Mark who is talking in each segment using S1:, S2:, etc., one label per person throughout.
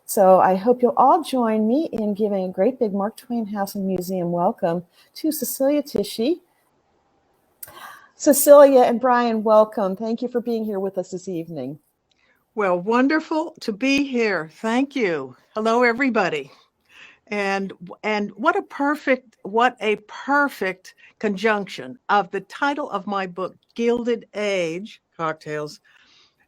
S1: So I hope you'll all join me in giving a great big Mark Twain House and Museum welcome to Cecelia Tichi. Cecelia and Brian, welcome. Thank you for being here with us this evening.
S2: Well, wonderful to be here. Thank you. Hello, everybody. And what a perfect conjunction of the title of my book, Gilded Age Cocktails,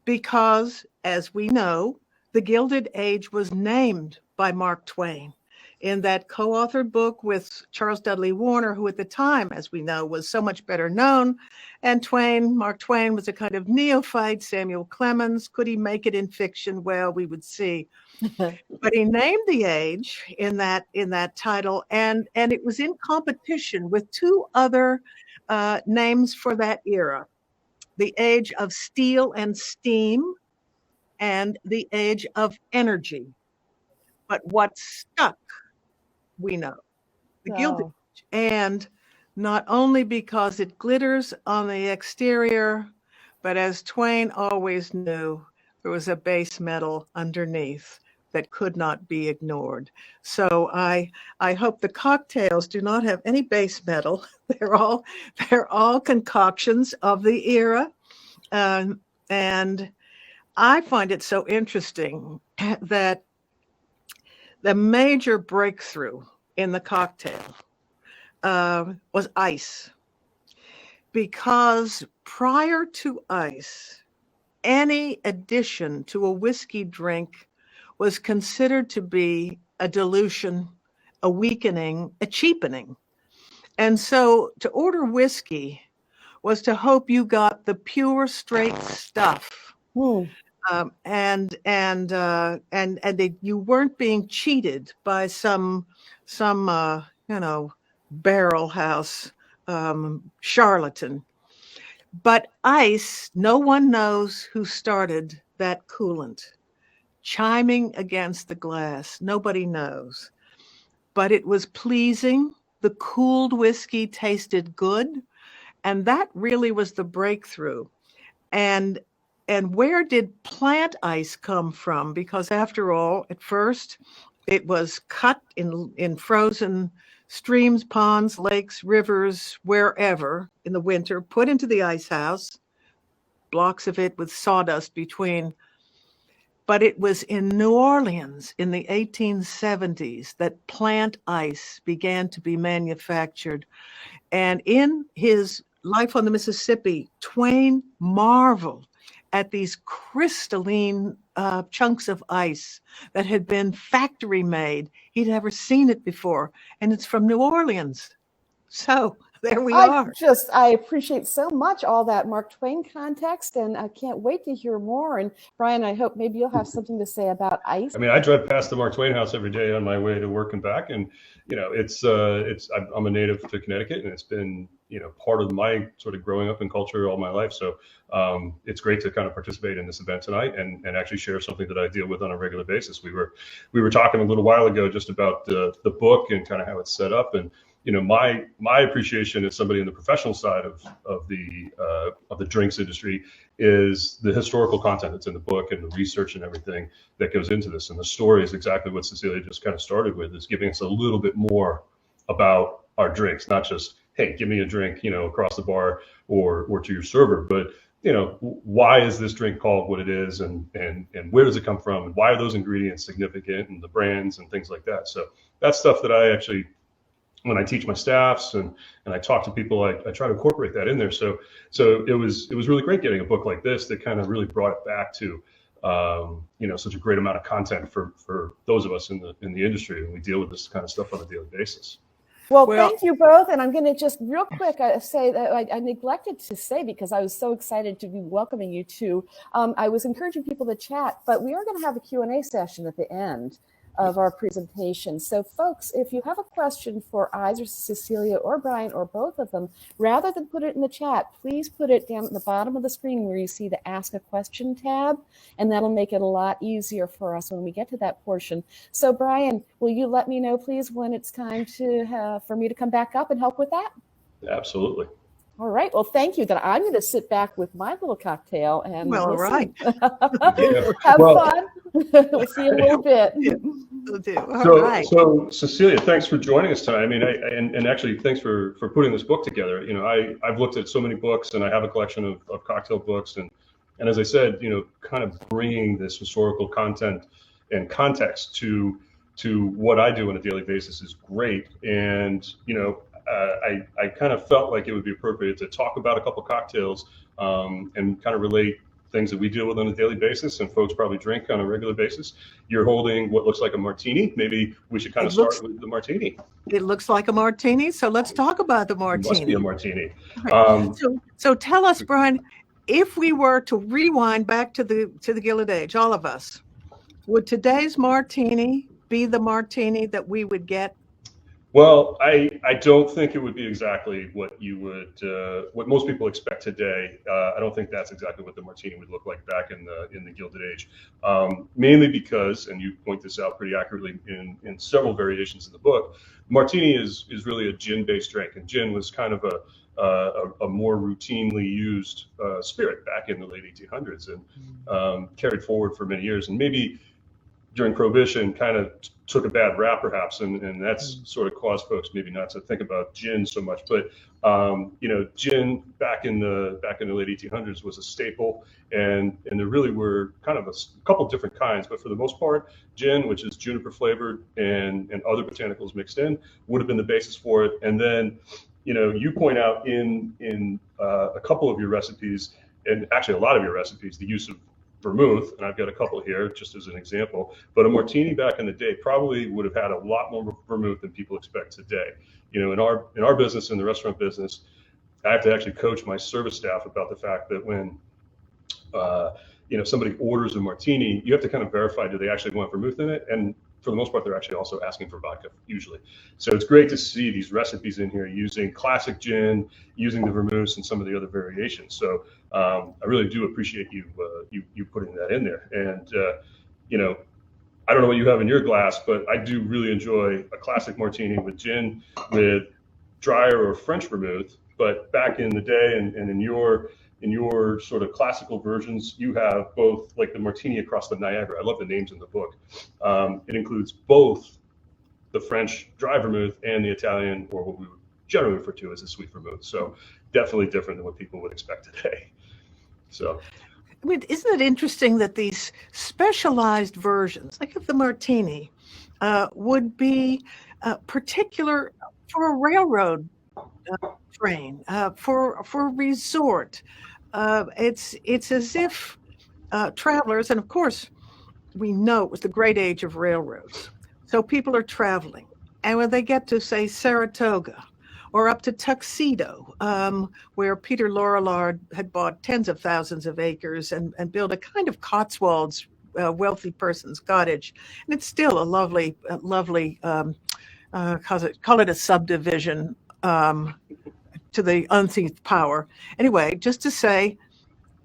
S2: because as we know, the Gilded Age was named by Mark Twain in that co-authored book with Charles Dudley Warner, who at the time, as we know, was so much better known. And Mark Twain was a kind of neophyte, Samuel Clemens. Could he make it in fiction? Well, we would see. But he named the age in that title, and it was in competition with two other names for that era: the age of steel and steam, and the age of energy. But what stuck, we know, the Gilded Age, and not only because it glitters on the exterior, but as Twain always knew, there was a base metal underneath that could not be ignored. So I hope the cocktails do not have any base metal. They're all concoctions of the era, and I find it so interesting that the major breakthrough in the cocktail was ice, because prior to ice, any addition to a whiskey drink was considered to be a dilution, a weakening, a cheapening. And so to order whiskey was to hope you got the pure, straight stuff. And that you weren't being cheated by some barrel house charlatan. But ice, no one knows who started that coolant chiming against the glass. Nobody knows. But it was pleasing. The cooled whiskey tasted good. And that really was the breakthrough. And where did plant ice come from? Because after all, at first, it was cut in frozen streams, ponds, lakes, rivers, wherever in the winter, put into the ice house, blocks of it with sawdust between. But it was in New Orleans in the 1870s that plant ice began to be manufactured. And in his Life on the Mississippi, Twain marveled at these crystalline chunks of ice that had been factory made. He'd never seen it before. And it's from New Orleans. So there we are.
S1: I appreciate so much all that Mark Twain context, and I can't wait to hear more. And Brian, I hope maybe you'll have something to say about ice.
S3: I mean, I drive past the Mark Twain house every day on my way to work and back, and I'm a native to Connecticut, and it's been part of my sort of growing up in culture all my life. So it's great to kind of participate in this event tonight and actually share something that I deal with on a regular basis. We were talking a little while ago just about the book and kind of how it's set up, and my appreciation as somebody in the professional side of the drinks industry is the historical content that's in the book and the research and everything that goes into this. And the story is exactly what Cecelia just kind of started with, is giving us a little bit more about our drinks, not just, hey, give me a drink, across the bar or to your server, but why is this drink called what it is, and where does it come from, and why are those ingredients significant, and the brands and things like that. So that's stuff that I actually, when I teach my staffs and I talk to people, I try to incorporate that in there. So it was really great getting a book like this that kind of really brought it back to such a great amount of content for those of us in the industry, and we deal with this kind of stuff on a daily basis.
S1: Well, thank you both. And I'm going to just real quick say that I neglected to say, because I was so excited to be welcoming you two. I was encouraging people to chat, but we are going to have a Q&A session at the end of our presentation. So folks, if you have a question for either Cecelia or Brian or both of them, rather than put it in the chat, please put it down at the bottom of the screen where you see the Ask a Question tab, and that'll make it a lot easier for us when we get to that portion. So Brian, will you let me know, please, when it's time for me to come back up and help with that?
S3: Absolutely.
S1: All right. Well, thank you. Then I'm going to sit back with my little cocktail and
S2: Well, all
S1: listen.
S3: Yeah.
S1: Have
S3: Well,
S1: fun. We'll see you in a little bit.
S2: Yeah. Will do. All right.
S3: So Cecelia, thanks for joining us tonight. I mean, and actually, thanks for putting this book together. You know, I've looked at so many books, and I have a collection of cocktail books, and as I said, you know, kind of bringing this historical content and context to what I do on a daily basis is great. And you know, I kind of felt like it would be appropriate to talk about a couple cocktails and kind of relate things that we deal with on a daily basis and folks probably drink on a regular basis. You're holding what looks like a martini. Maybe we should kind of start with the martini.
S2: It looks like a martini, so let's talk about the martini.
S3: It must be a martini.
S2: Right. So tell us, Brian, if we were to rewind back to the Gilded Age, all of us, would today's martini be the martini that we would get?
S3: Well, I don't think it would be exactly what you would what most people expect today. I don't think that's exactly what the martini would look like back in the Gilded Age. Mainly because, and you point this out pretty accurately in several variations in the book, martini is really a gin-based drink, and gin was kind of a more routinely used spirit back in the late 1800s and carried forward for many years, and maybe during Prohibition kind of took a bad rap perhaps, and that's sort of caused folks maybe not to think about gin so much. But you know, gin back in the late 1800s was a staple, and there really were kind of a couple different kinds, but for the most part, gin, which is juniper flavored and other botanicals mixed in, would have been the basis for it. And then, you know, you point out in a couple of your recipes, and actually a lot of your recipes, the use of vermouth, and I've got a couple here just as an example, but a martini back in the day probably would have had a lot more vermouth than people expect today. You know, in our business, in the restaurant business, I have to actually coach my service staff about the fact that when you know, somebody orders a martini, you have to kind of verify, do they actually want vermouth in it? And for the most part, they're actually also asking for vodka usually. So it's great to see these recipes in here using classic gin, using the vermouths and some of the other variations. So I really do appreciate you putting that in there. And you know, I don't know what you have in your glass, but I do really enjoy a classic martini with gin, with drier or French vermouth. But back in the day, and in your sort of classical versions, you have both, like the martini across the Niagara. I love the names in the book. It includes both the French dry vermouth and the Italian, or what we would generally refer to as a sweet vermouth. So definitely different than what people would expect today. So,
S2: I mean, isn't it interesting that these specialized versions, like of the martini, would be particular for a railroad train, for a resort? It's as if travelers, and of course, we know it was the great age of railroads. So people are traveling, and when they get to, say, Saratoga or up to Tuxedo, where Peter Lorillard had bought tens of thousands of acres and built a kind of Cotswolds wealthy person's cottage, and it's still a lovely, call it a subdivision to the unseen power. Anyway, just to say,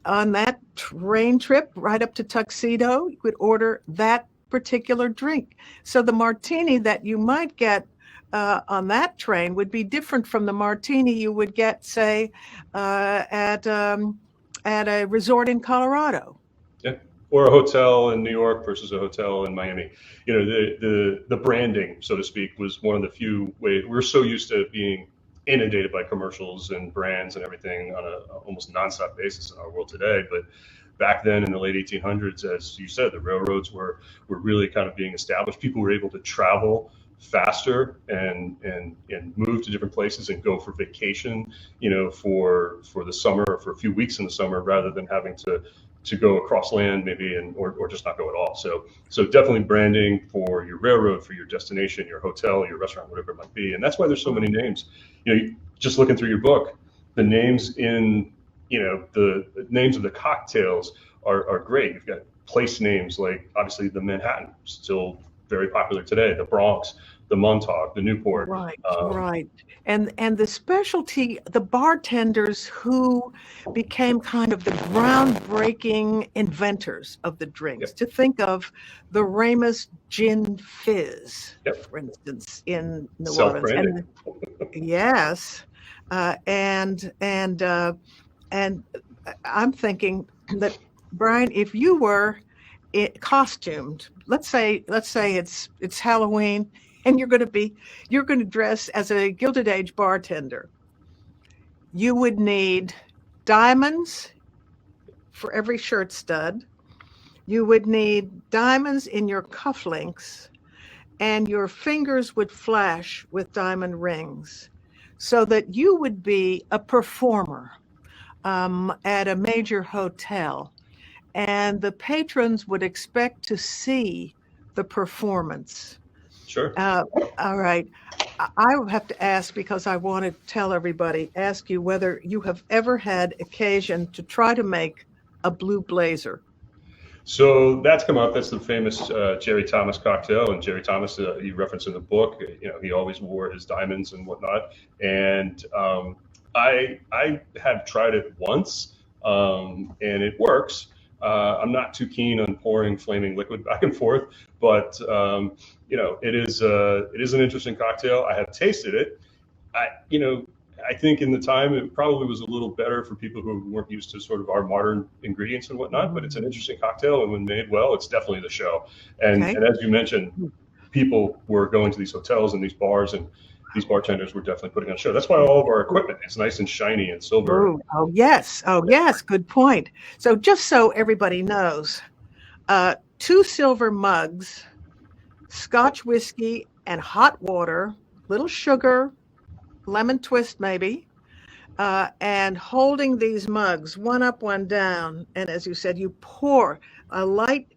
S2: on that train trip right up to Tuxedo, you would order that particular drink. So the martini that you might get on that train would be different from the martini you would get, say, at a resort in Colorado.
S3: yeah, or a hotel in New York versus a hotel in Miami. You know, the branding, so to speak, was one of the few ways. We're so used to being inundated by commercials and brands and everything on a almost nonstop basis in our world today. But back then in the late 1800s, as you said, the railroads were really kind of being established. People were able to travel faster and move to different places and go for vacation, you know, for the summer or for a few weeks in the summer, rather than having to go across land maybe or just not go at all. So definitely branding for your railroad, for your destination, your hotel, your restaurant, whatever it might be. And that's why there's so many names. You know, just looking through your book, the names in, you know, the names of the cocktails are great. You've got place names like, obviously, the Manhattan, still very popular today, the Bronx, the Montauk, the Newport.
S2: Right, right. And the specialty, the bartenders who became kind of the groundbreaking inventors of the drinks.
S3: Yep.
S2: To think of the Ramus Gin Fizz,
S3: Yep.
S2: for instance, in New Orleans.
S3: Self-branding.
S2: Yes. And I'm thinking that, Brian, if you were costumed, let's say it's Halloween, and you're going to dress as a Gilded Age bartender, you would need diamonds for every shirt stud. You would need diamonds in your cufflinks, and your fingers would flash with diamond rings, so that you would be a performer at a major hotel, and the patrons would expect to see the performance.
S3: Sure.
S2: All right. I have to ask, because I want to tell everybody, ask you whether you have ever had occasion to try to make a blue blazer.
S3: So that's come up. That's the famous Jerry Thomas cocktail, and Jerry Thomas, you reference in the book. He always wore his diamonds and whatnot. And I have tried it once, and it works. I'm not too keen on pouring flaming liquid back and forth, but it is an interesting cocktail. I have tasted it. I think in the time it probably was a little better for people who weren't used to sort of our modern ingredients and whatnot, but it's an interesting cocktail, and when made well, it's definitely the show. And as you mentioned, people were going to these hotels and these bars, and these bartenders were definitely putting on a show. That's why all of our equipment is nice and shiny and silver.
S2: Oh yes. Good point. So just so everybody knows, 2 silver mugs, Scotch whiskey and hot water, little sugar, lemon twist maybe, and holding these mugs, one up, one down. And as you said, you pour light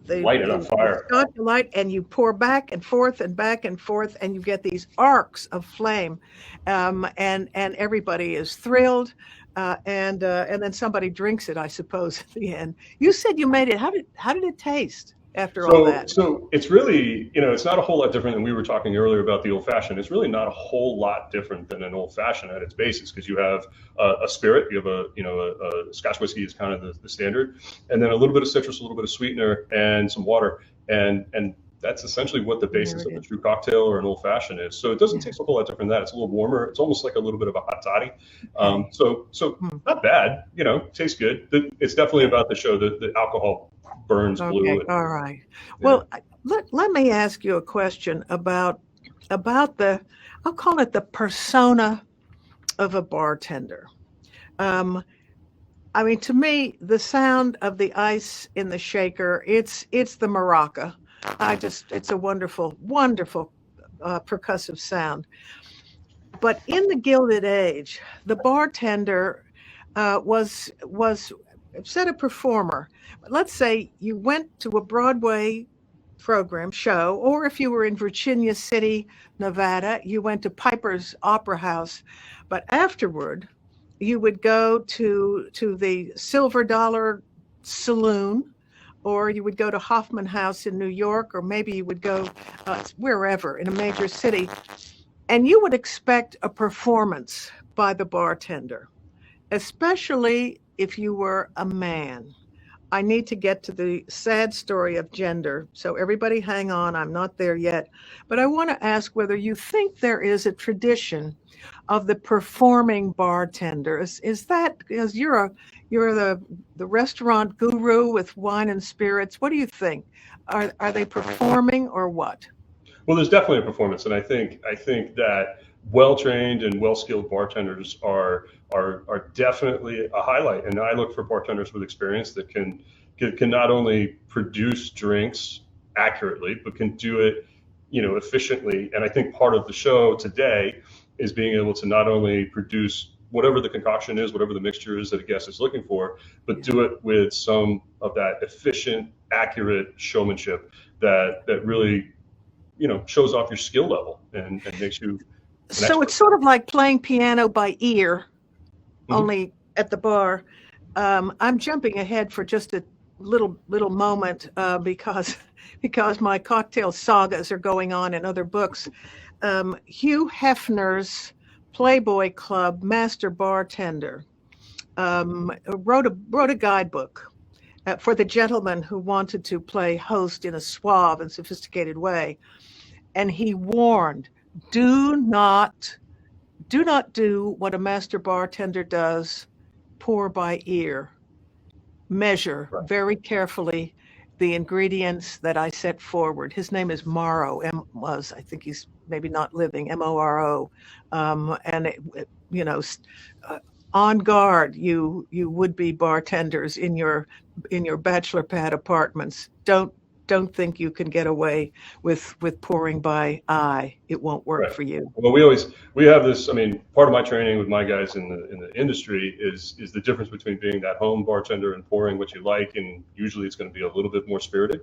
S2: it on fire. Light, and you pour back and forth, and you get these arcs of flame, and everybody is thrilled, and then somebody drinks it, I suppose, at the end. You said you made it. How did it taste after all that?
S3: So it's really, it's not a whole lot different than we were talking earlier about the old fashioned. It's really not a whole lot different than an old fashioned at its basis, because you have a spirit, you have a Scotch whiskey is kind of the standard, and then a little bit of citrus, a little bit of sweetener, and some water, and that's essentially what the basis of a true cocktail or an old fashioned is. So it doesn't taste a whole lot different than that. It's a little warmer. It's almost like a little bit of a hot toddy. So not bad. Tastes good. It's definitely about the show. The alcohol burns blue.
S2: All right. Well, let me ask you a question about the, I'll call it the persona of a bartender. To me, the sound of the ice in the shaker, it's the maraca. It's a wonderful, wonderful percussive sound. But in the Gilded Age, the bartender was said a performer. Let's say you went to a Broadway program show, or if you were in Virginia City, Nevada, you went to Piper's Opera House. But afterward, you would go to the Silver Dollar Saloon, or you would go to Hoffman House in New York, or maybe you would go wherever in a major city, and you would expect a performance by the bartender, especially if you were a man. I need to get to the sad story of gender, so everybody hang on, I'm not there yet. But I want to ask whether you think there is a tradition of the performing bartender. Is that, because you're the restaurant guru with wine and spirits, what do you think? Are they performing or what?
S3: Well, there's definitely a performance, and I think that well-trained and well-skilled bartenders are definitely a highlight. And I look for bartenders with experience that can not only produce drinks accurately, but can do it, efficiently. And I think part of the show today is being able to not only produce whatever the concoction is, whatever the mixture is that a guest is looking for, but do it with some of that efficient, accurate showmanship that really, shows off your skill level and makes you.
S2: So it's sort of like playing piano by ear, only at the bar. I'm jumping ahead for just a little moment because my cocktail sagas are going on in other books. Hugh Hefner's Playboy Club Master Bartender wrote a guidebook for the gentleman who wanted to play host in a suave and sophisticated way, and he warned, do not do not do what a master bartender does, pour by ear. Measure very carefully the ingredients that I set forward. His name is Morrow, I think he's maybe not living, Moro. On guard, you would-be bartenders in your bachelor pad apartments. Don't think you can get away with pouring by eye. It won't work for you.
S3: Well, we have this. I mean, part of my training with my guys in the industry is the difference between being that home bartender and pouring what you like, and usually it's going to be a little bit more spirited,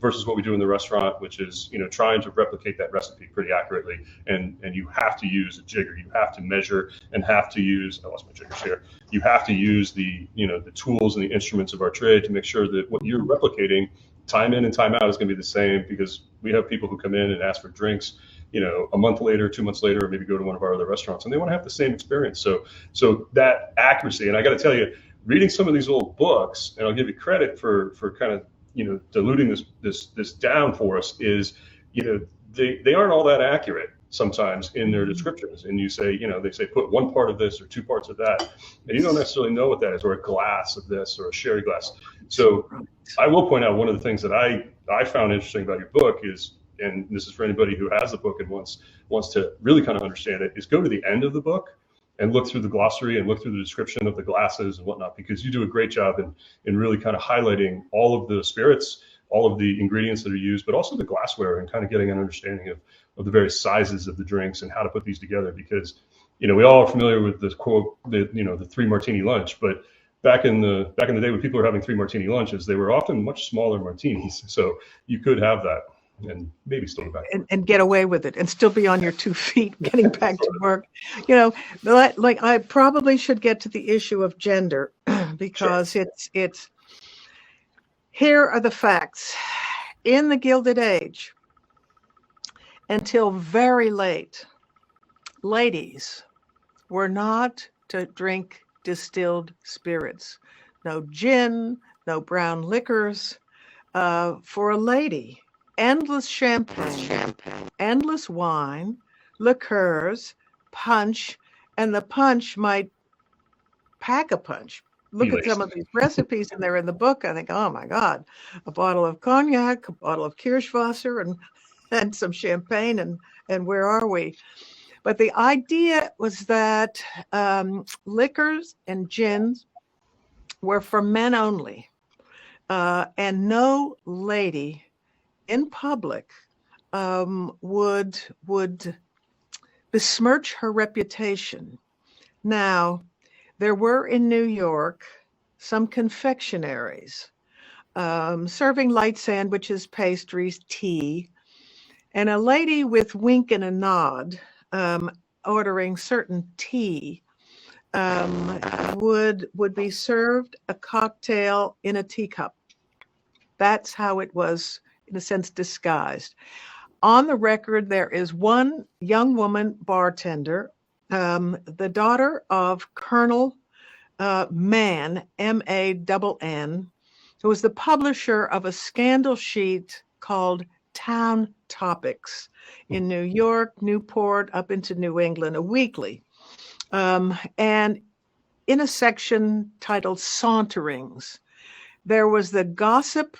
S3: versus what we do in the restaurant, which is trying to replicate that recipe pretty accurately. And you have to use a jigger. You have to measure and have to use. I lost my jiggers here. You have to use the tools and the instruments of our trade to make sure that what you're replicating, time in and time out, is going to be the same, because we have people who come in and ask for drinks, a month later, 2 months later, or maybe go to one of our other restaurants, and they want to have the same experience. So that accuracy, and I got to tell you, reading some of these old books, and I'll give you credit for kind of diluting this down for us, is they aren't all that accurate sometimes in their descriptions. And you say, they say put one part of this or 2 parts of that, and you don't necessarily know what that is, or a glass of this or a sherry glass. So I will point out, one of the things that I found interesting about your book is, and this is for anybody who has the book and wants to really kind of understand it, is go to the end of the book and look through the glossary and look through the description of the glasses and whatnot, because you do a great job in really kind of highlighting all of the spirits, all of the ingredients that are used, but also the glassware, and kind of getting an understanding of the various sizes of the drinks and how to put these together. Because we all are familiar with this quote, the 3 martini lunch, but back in the day when people were having 3 martini lunches, they were often much smaller martinis. So you could have that and maybe still go back
S2: and get away with it and still be on your 2 feet getting back to work. Like I probably should get to the issue of gender, because it's here are the facts. In the Gilded Age, until very late, ladies were not to drink distilled spirits. No gin, no brown liquors. For a lady, endless champagne, endless wine, liqueurs, punch, and the punch might pack a punch. Look at some of these recipes, and they're in the book. I think, oh my God, a bottle of cognac, a bottle of Kirschwasser, and some champagne, and where are we? But the idea was that liquors and gins were for men only, and no lady in public would besmirch her reputation. Now, there were in New York some confectionaries serving light sandwiches, pastries, tea, and a lady with wink and a nod ordering certain tea would be served a cocktail in a teacup. That's how it was, in a sense, disguised. On the record, there is one young woman bartender, the daughter of Colonel Mann, M-A-N-N, who was the publisher of a scandal sheet called Town Topics in New York, Newport, up into New England, a weekly. And in a section titled Saunterings, there was the gossip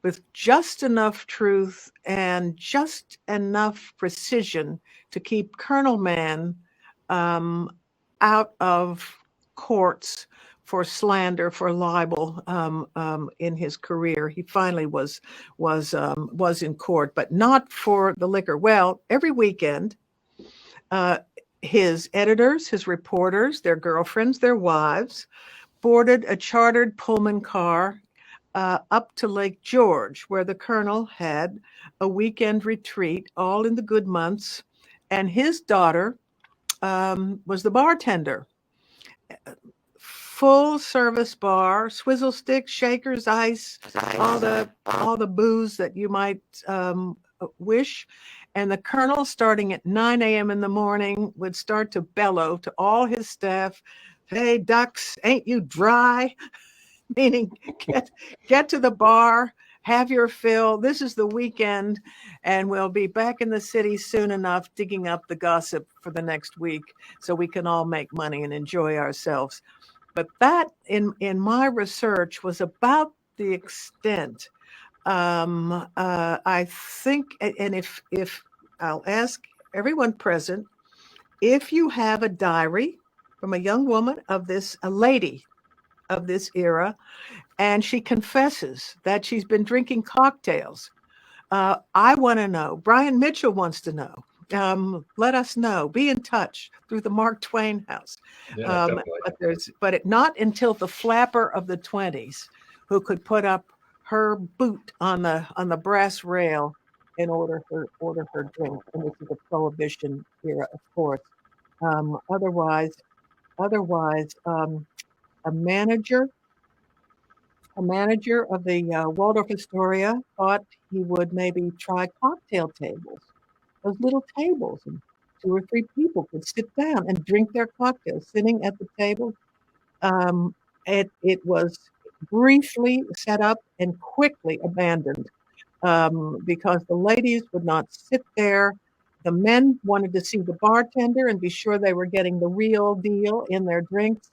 S2: with just enough truth and just enough precision to keep Colonel Mann out of courts for slander, for libel in his career. He finally was in court, but not for the liquor. Well, every weekend, his editors, his reporters, their girlfriends, their wives, boarded a chartered Pullman car up to Lake George, where the Colonel had a weekend retreat, all in the good months, and his daughter was the bartender. Full service bar, swizzle sticks, shakers, ice, all the booze that you might wish. And the Colonel, starting at 9 a.m. in the morning, would start to bellow to all his staff, "Hey, ducks, ain't you dry?" Meaning, get to the bar have your fill. This is the weekend, and we'll be back in the city soon enough, digging up the gossip for the next week so we can all make money and enjoy ourselves. But that, in my research, was about the extent. I think, and if I'll ask everyone present, if you have a diary from a young woman a lady of this era, and she confesses that she's been drinking cocktails, I want to know. Brian Mitchell wants to know. Let us know. Be in touch through the Mark Twain house.
S3: Yeah,
S2: But not until the flapper of the 20s, who could put up her boot on the brass rail and order her drink. And this is the Prohibition era, of course. Otherwise, a manager of the Waldorf Astoria thought he would maybe try cocktail tables, those little tables, and 2 or 3 people could sit down and drink their cocktails sitting at the table. It was briefly set up and quickly abandoned because the ladies would not sit there. The men wanted to see the bartender and be sure they were getting the real deal in their drinks.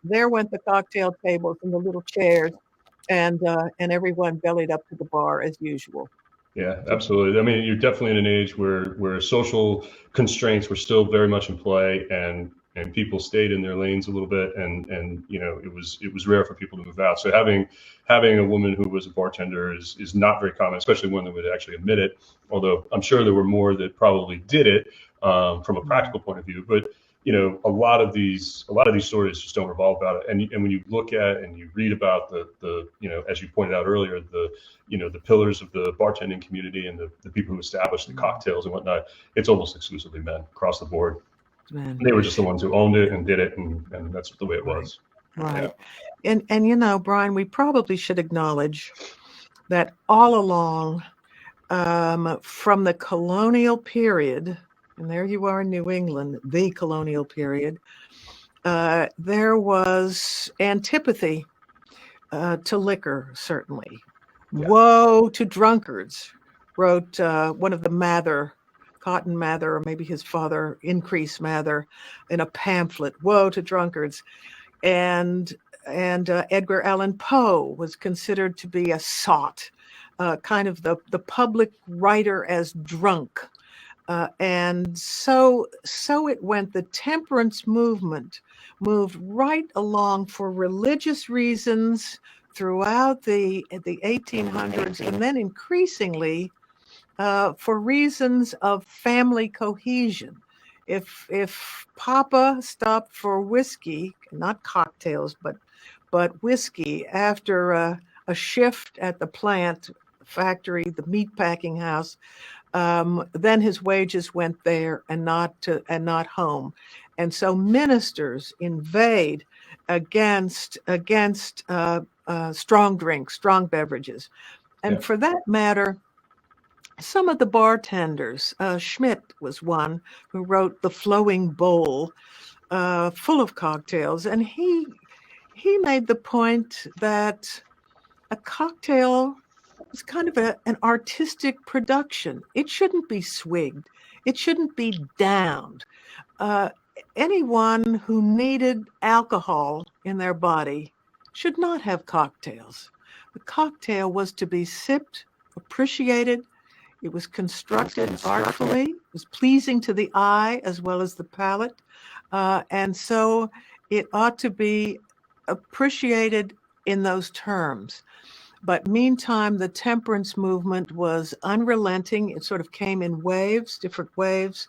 S2: There went the cocktail tables and the little chairs, and everyone bellied up to the bar as usual.
S3: Yeah, absolutely. I mean, you're definitely in an age where social constraints were still very much in play, and people stayed in their lanes a little bit, and it was rare for people to move out. So having a woman who was a bartender is not very common, especially one that would actually admit it. Although I'm sure there were more that probably did it from a practical point of view, but a lot of these stories just don't revolve about it. And when you look at and you read about the as you pointed out earlier, the pillars of the bartending community and the people who established the cocktails and whatnot, it's almost exclusively men across the board.
S2: Man.
S3: They were just the ones who owned it and did it, and that's the way it was.
S2: Right. Yeah. And Brian, we probably should acknowledge that all along, from the colonial period, and there you are in New England, the colonial period, there was antipathy to liquor, certainly. Yeah. Woe to drunkards, wrote one of the Cotton Mather, or maybe his father, Increase Mather, in a pamphlet, Woe to Drunkards. And Edgar Allan Poe was considered to be a sot, kind of the public writer as drunk. And so it went. The temperance movement moved right along for religious reasons throughout the 1800s, and then increasingly for reasons of family cohesion. If Papa stopped for whiskey, not cocktails, but whiskey after a shift at the plant factory, the meat packing house, then his wages went there and not home. And so ministers invade against strong drinks, strong beverages. And for that matter, some of the bartenders, Schmidt was one who wrote The Flowing Bowl, full of cocktails. And he made the point that a cocktail is kind of an artistic production. It shouldn't be swigged. It shouldn't be downed. Anyone who needed alcohol in their body should not have cocktails. The cocktail was to be sipped, appreciated. It was constructed artfully. It was pleasing to the eye as well as the palate. And so it ought to be appreciated in those terms. But meantime, the temperance movement was unrelenting. It sort of came in waves, different waves,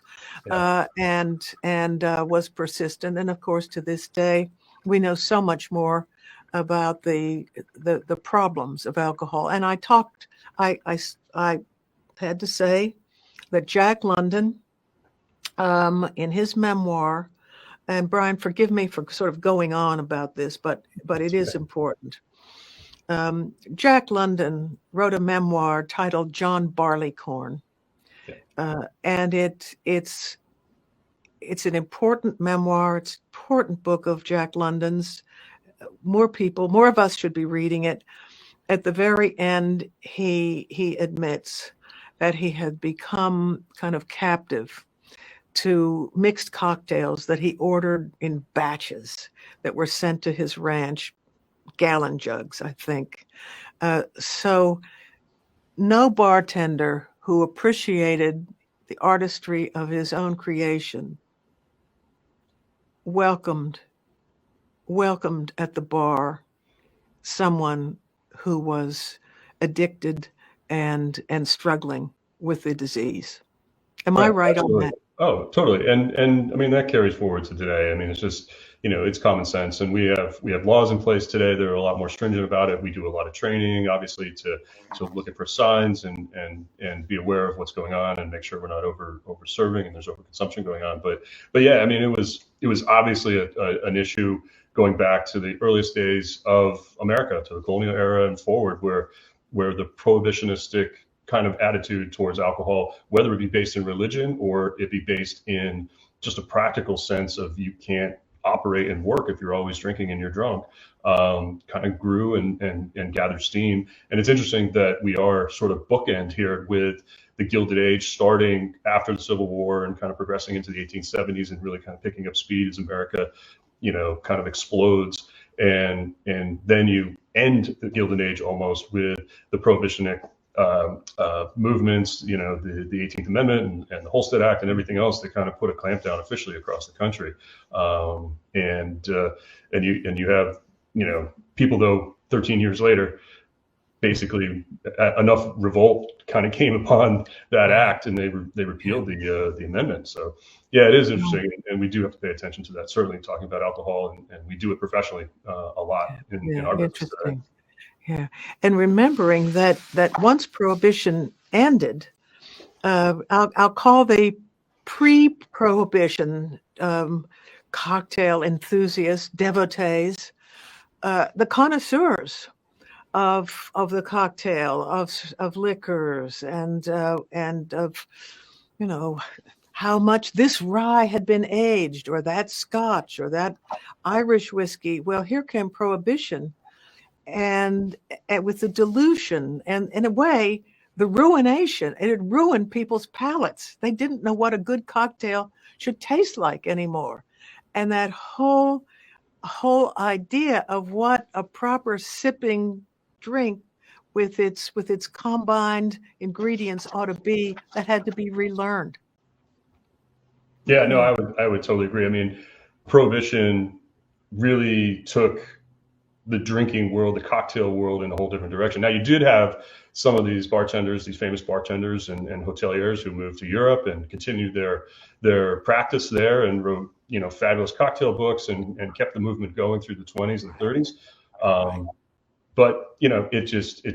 S2: and was persistent. And of course, to this day, we know so much more about the problems of alcohol. And I had to say that Jack London, in his memoir, and Brian, forgive me for sort of going on about this, but it is important. Jack London wrote a memoir titled John Barleycorn, and it's an important memoir. It's an important book of Jack London's. More of us should be reading it. at the very end, he admits that he had become kind of captive to mixed cocktails that he ordered in batches that were sent to his ranch, gallon jugs, I think. So no bartender who appreciated the artistry of his own creation welcomed at the bar someone who was addicted and struggling with the disease. Am I right
S3: Absolutely.
S2: on that?
S3: Oh, totally. And I mean, that carries forward to today. I mean, it's just, it's common sense. And we have laws in place today that are a lot more stringent about it. We do a lot of training, obviously, to looking for signs and be aware of what's going on and make sure we're not over serving and there's overconsumption going on. But yeah, I mean, it was obviously an issue going back to the earliest days of America, to the colonial era and forward, where the prohibitionistic kind of attitude towards alcohol, whether it be based in religion or it be based in just a practical sense of you can't operate and work if you're always drinking and you're drunk, kind of grew and gathered steam. And it's interesting that we are sort of bookend here with the Gilded Age starting after the Civil War and kind of progressing into the 1870s and really kind of picking up speed as America, kind of explodes. And then you end the Gilded Age almost with the prohibitionist movements, the 18th Amendment and the Holstead Act and everything else that kind of put a clamp down officially across the country. And you have, people, though, 13 years later, basically enough revolt kind of came upon that act and they repealed the amendment. So yeah, it is interesting, and we do have to pay attention to that. Certainly talking about alcohol, and we do it professionally a lot in our business today.
S2: Yeah, and remembering that once Prohibition ended, I'll call the pre-Prohibition cocktail enthusiasts, devotees, the connoisseurs of the cocktail, of liquors, and of how much this rye had been aged, or that Scotch, or that Irish whiskey. Well, here came Prohibition. And with the dilution and, in a way, the ruination, it had ruined people's palates. They didn't know what a good cocktail should taste like anymore. And that whole idea of what a proper sipping drink with its combined ingredients ought to be, that had to be relearned.
S3: Yeah, no, I would totally agree. I mean, Prohibition really took the drinking world, the cocktail world, in a whole different direction. Now, you did have some of these bartenders, these famous bartenders and hoteliers who moved to Europe and continued their practice there and wrote, fabulous cocktail books and kept the movement going through the 20s and 30s. But it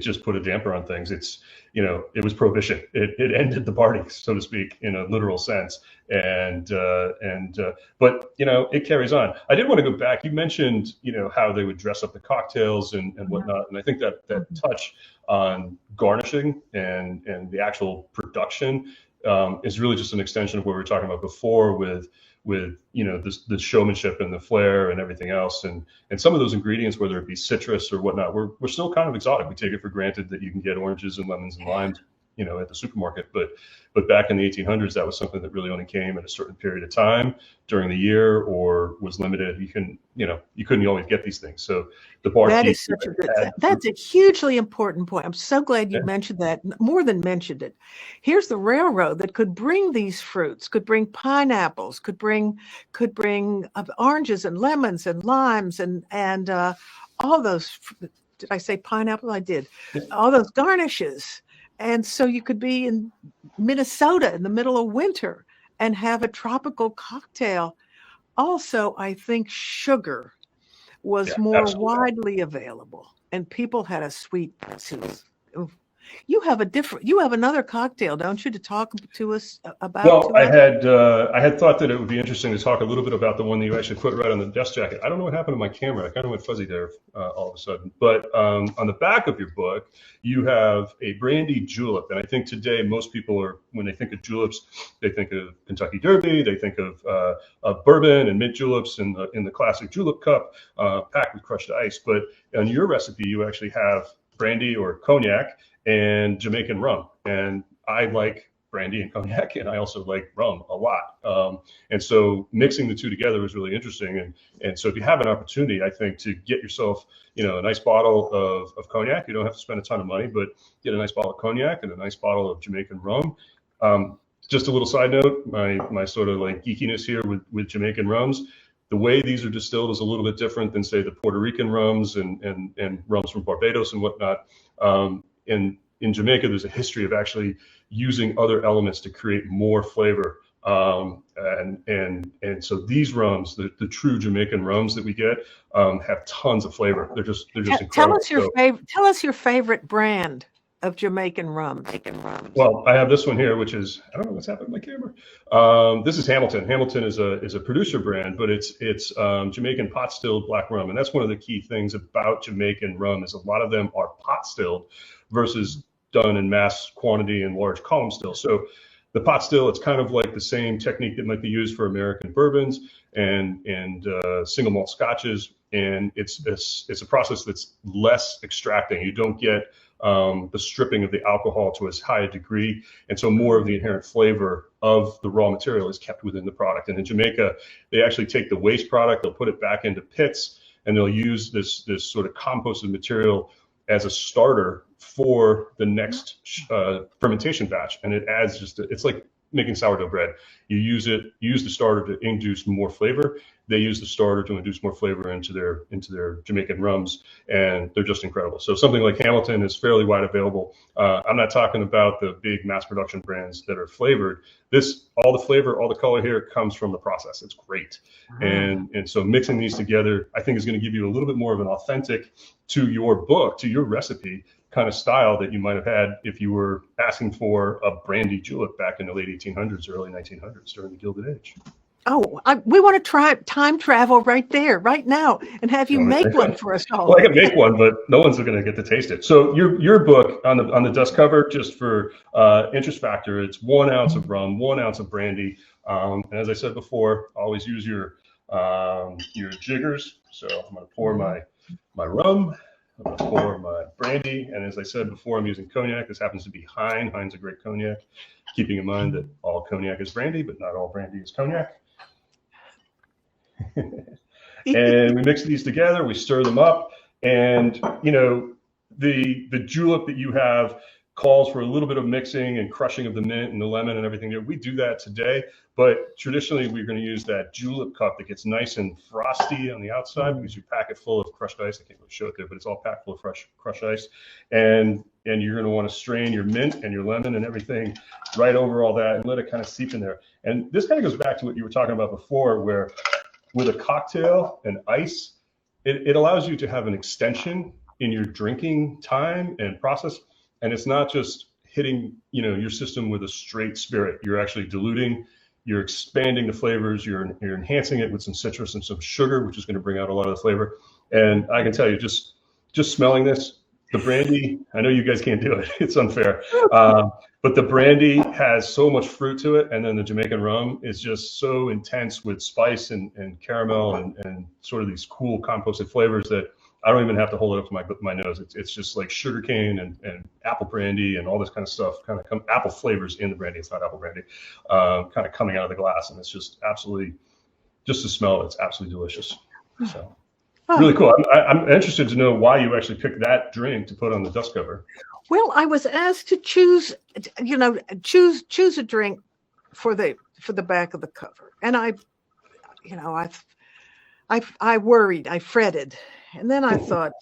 S3: just put a damper on things. It was Prohibition. It ended the party, so to speak, in a literal sense. But it carries on. I did want to go back. You mentioned how they would dress up the cocktails and whatnot, and I think that touch on garnishing and the actual production is really just an extension of what we were talking about before with the showmanship and the flair and everything else, and some of those ingredients, whether it be citrus or whatnot, we're still kind of exotic. We take it for granted that you can get oranges and lemons and limes at the supermarket, but back in the 1800s, that was something that really only came at a certain period of time during the year or was limited. You couldn't always get these things. So the bar
S2: that's a hugely important point. I'm so glad you mentioned that, more than mentioned it. Here's the railroad that could bring these fruits, could bring pineapples, could bring oranges and lemons and limes and all those. Did I say pineapple? I did. All those garnishes. And so you could be in Minnesota in the middle of winter and have a tropical cocktail. Also, I think sugar was more widely available, and people had a sweet tooth. You have another cocktail, don't you, to talk to us about?
S3: Well, I had thought that it would be interesting to talk a little bit about the one that you actually put right on the dust jacket. I don't know what happened to my camera. I kind of went fuzzy there all of a sudden. But on the back of your book, you have a brandy julep. And I think today most people when they think of juleps, they think of Kentucky Derby. They think of bourbon and mint juleps in the classic julep cup packed with crushed ice. But on your recipe, you actually have brandy or cognac and Jamaican rum. And I like brandy and cognac, and I also like rum a lot. And so mixing the two together was really interesting. And so if you have an opportunity, I think, to get yourself, a nice bottle of cognac, you don't have to spend a ton of money, but get a nice bottle of cognac and a nice bottle of Jamaican rum. Just a little side note, my sort of like geekiness here with Jamaican rums. The way these are distilled is a little bit different than, say, the Puerto Rican rums and rums from Barbados and whatnot. In Jamaica, there's a history of actually using other elements to create more flavor. And so these rums, the true Jamaican rums that we get, have tons of flavor. They're just incredible.
S2: Tell us your favorite brand of Jamaican rum.
S3: Well, I have this one here, which is, I don't know what's happened with my camera. This is Hamilton. Hamilton is a producer brand, but it's Jamaican pot stilled black rum, and that's one of the key things about Jamaican rum is a lot of them are pot stilled versus done in mass quantity and large column still. So the pot still, it's kind of like the same technique that might be used for American bourbons and single malt scotches, and it's a process that's less extracting. You don't get the stripping of the alcohol to as high a degree, and so more of the inherent flavor of the raw material is kept within the product. And in Jamaica, they actually take the waste product, they'll put it back into pits, and they'll use this sort of composted material as a starter for the next fermentation batch, and it adds it's like making sourdough bread. You use the starter to induce more flavor. They use the starter to induce more flavor into their Jamaican rums, and they're just incredible. So something like Hamilton is fairly wide available. I'm not talking about the big mass production brands that are flavored. All the flavor, all the color here comes from the process. It's great. And so mixing these together, I think, is going to give you a little bit more of an authentic to your book, to your recipe kind of style that you might have had if you were asking for a brandy julep back in the late 1800s, early 1900s during the Gilded Age.
S2: Oh, we want to try time travel right there, right now, and have you make one for us all.
S3: Well, I can make one, but no one's going to get to taste it. So your book on the dust cover, just for interest factor, it's 1 ounce of rum, 1 ounce of brandy, and as I said before, always use your jiggers. So I'm going to pour my rum. I'm going to pour my brandy, and as I said before, I'm using cognac. This happens to be Hein. Hein's a great cognac, keeping in mind that all cognac is brandy, but not all brandy is cognac. And we mix these together, we stir them up, and the julep that you have calls for a little bit of mixing and crushing of the mint and the lemon and everything there. We do that today, but traditionally we're going to use that julep cup that gets nice and frosty on the outside because you pack it full of crushed ice. I can't really show it there, but it's all packed full of crushed ice. And you're going to want to strain your mint and your lemon and everything right over all that and let it kind of seep in there. And this kind of goes back to what you were talking about before, where with a cocktail and ice, it allows you to have an extension in your drinking time and process. And it's not just hitting, your system with a straight spirit. You're actually diluting, you're expanding the flavors, you're enhancing it with some citrus and some sugar, which is going to bring out a lot of the flavor. And I can tell you, just smelling this, the brandy, I know you guys can't do it. It's unfair. But the brandy has so much fruit to it. And then the Jamaican rum is just so intense with spice and caramel and sort of these cool composted flavors that I don't even have to hold it up to my nose. It's just like sugarcane and apple brandy and all this kind of stuff, kind of apple flavors in the brandy. It's not apple brandy, kind of coming out of the glass. And it's just absolutely, just to smell it's absolutely delicious. So really cool. I'm interested to know why you actually picked that drink to put on the dust cover.
S2: Well, I was asked to choose a drink for the back of the cover. And I worried, I fretted. And then I thought,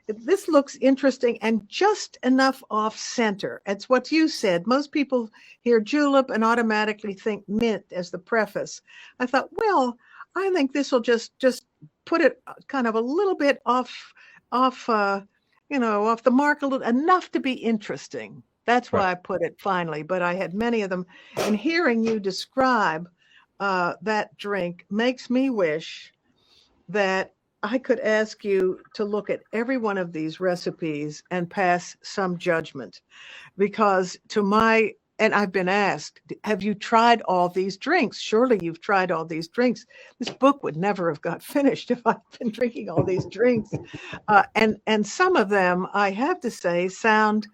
S2: this looks interesting and just enough off center. It's what you said. Most people hear julep and automatically think mint as the preface. I thought, well, I think this will just put it kind of a little bit off the mark a little, enough to be interesting. That's why I put it finally. But I had many of them. And hearing you describe that drink makes me wish that I could ask you to look at every one of these recipes and pass some judgment, because to my and I've been asked, have you tried all these drinks? Surely you've tried all these drinks. This book would never have got finished if I'd been drinking all these drinks. And some of them, I have to say, sound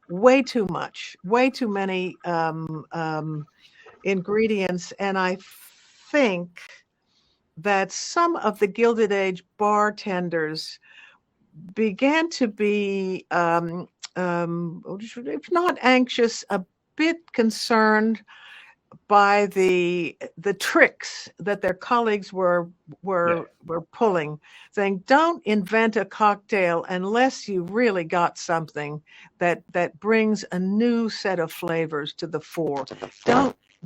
S2: way too much, way too many ingredients. And I think that some of the Gilded Age bartenders began to be, if not anxious, a bit concerned by the tricks that their colleagues were pulling, saying, don't invent a cocktail unless you really got something that brings a new set of flavors to the fore.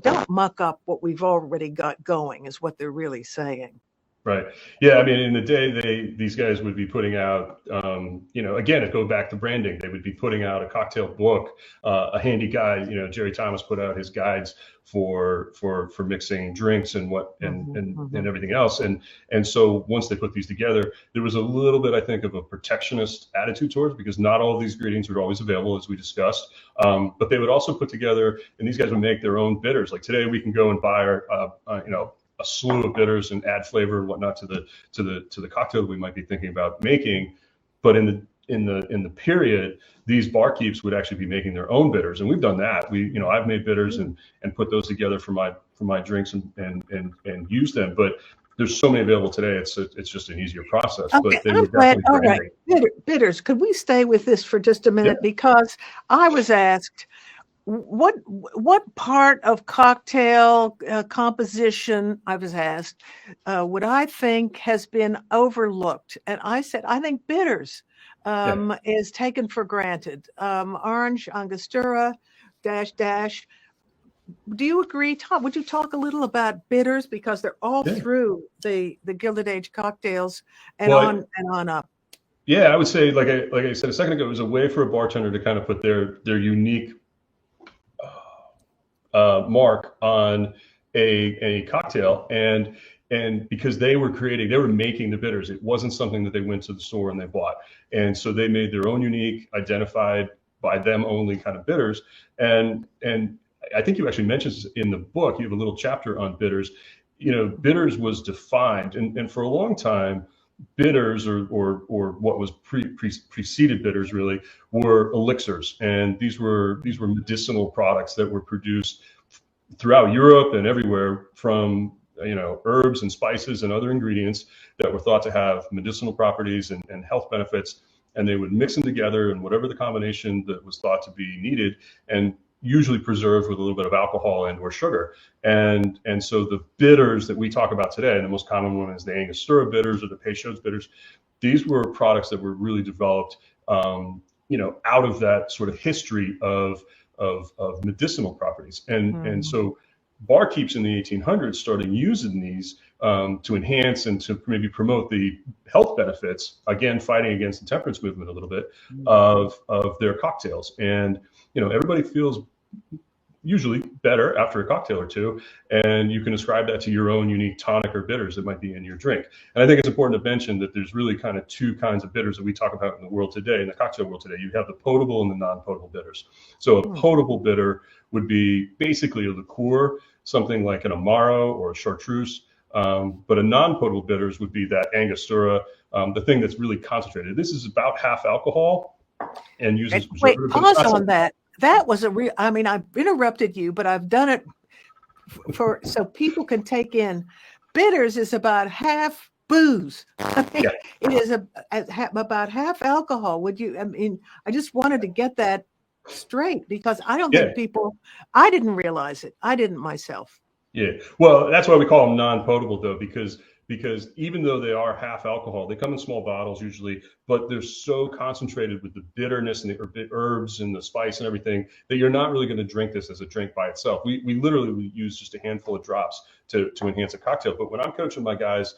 S2: Don't muck up what we've already got going, is what they're really saying.
S3: Right. Yeah. I mean, in the day, these guys would be putting out, again, it go back to branding. They would be putting out a cocktail book, a handy guide. Jerry Thomas put out his guides for mixing drinks and and everything else. And so once they put these together, there was a little bit, I think, of a protectionist attitude towards it, because not all of these ingredients are always available, as we discussed. But they would also put together, and these guys would make their own bitters. Like today, we can go and buy a slew of bitters and add flavor and whatnot to the cocktail that we might be thinking about making. But in the period, these barkeeps would actually be making their own bitters, and we've done that. I've made bitters and put those together for my drinks and use them. But there's so many available today. It's just an easier process.
S2: Okay,
S3: but they were definitely
S2: all right. Bitters. Could we stay with this for just a minute? Yeah. Because I was asked, what part of cocktail composition, I was asked, would I think has been overlooked? And I said, I think bitters is taken for granted. Orange, Angostura, -- Do you agree, Tom? Would you talk a little about bitters, because they're all through the Gilded Age cocktails and on up?
S3: Yeah, I would say, like I said a second ago, it was a way for a bartender to kind of put their unique mark on a cocktail, and because they were making the bitters, it wasn't something that they went to the store and they bought, and so they made their own unique, identified by them only kind of bitters. And I think you actually mentioned in the book, you have a little chapter on bitters. Bitters was defined, and for a long time, bitters or what was preceded bitters really were elixirs, and these were medicinal products that were produced throughout Europe and everywhere from herbs and spices and other ingredients that were thought to have medicinal properties and health benefits, and they would mix them together in whatever the combination that was thought to be needed, and usually preserved with a little bit of alcohol and or sugar. And so the bitters that we talk about today, and the most common one is the Angostura bitters or the Peychaud's bitters, these were products that were really developed out of that sort of history of medicinal properties. And so barkeeps in the 1800s started using these to enhance and to maybe promote the health benefits, again fighting against the temperance movement a little bit, of their cocktails. And everybody feels usually better after a cocktail or two, and you can ascribe that to your own unique tonic or bitters that might be in your drink. And I think it's important to mention that there's really kind of two kinds of bitters that we talk about in the world today, in the cocktail world today. You have the potable and the non-potable bitters. So a potable bitter would be basically a liqueur, something like an Amaro or a chartreuse. But a non-potable bitters would be that Angostura, the thing that's really concentrated. This is about half alcohol and uses preservative.
S2: Wait, pause on that. That was I've interrupted you, but I've done it so people can take in. Bitters is about half booze. It is about half alcohol. I just wanted to get that straight, because I don't think I didn't realize it. I didn't myself.
S3: Yeah. Well, that's why we call them non-potable, though, because even though they are half alcohol, they come in small bottles usually, but they're so concentrated with the bitterness and the herbs and the spice and everything that you're not really going to drink this as a drink by itself. We literally use just a handful of drops to enhance a cocktail. But when I'm coaching my guys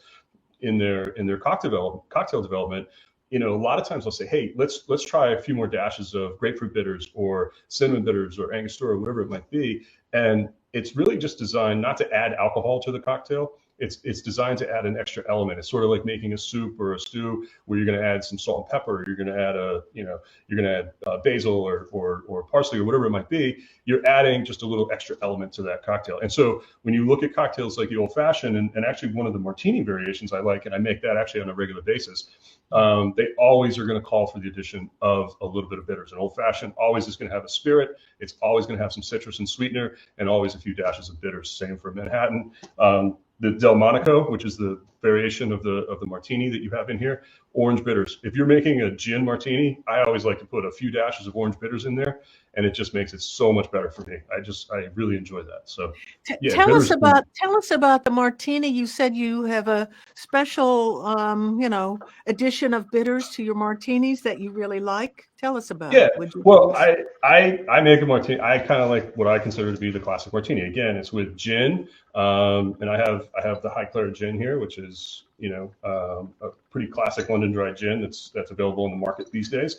S3: in their cocktail development, a lot of times I'll say, hey, let's try a few more dashes of grapefruit bitters or cinnamon bitters or Angostura, whatever it might be. And it's really just designed not to add alcohol to the cocktail, it's designed to add an extra element. It's sort of like making a soup or a stew where you're going to add some salt and pepper. You're going to add basil or parsley or whatever it might be. You're adding just a little extra element to that cocktail. And so when you look at cocktails like the old fashioned, and actually one of the martini variations I like, and I make that actually on a regular basis, they always are going to call for the addition of a little bit of bitters. An old fashioned always is going to have a spirit. It's always going to have some citrus and sweetener, and always a few dashes of bitters. Same for Manhattan. The Delmonico, which is the variation of the martini that you have in here, orange bitters. If you're making a gin martini, I always like to put a few dashes of orange bitters in there, and it just makes it so much better for me. I really enjoy that. So yeah,
S2: tell us about the martini. You said you have a special addition of bitters to your martinis that you really like. Tell us about it.
S3: Well, I make a martini. I kind of like what I consider to be the classic martini. Again, it's with gin, and I have the Highclere gin here, which is a pretty classic London dry gin that's available in the market these days,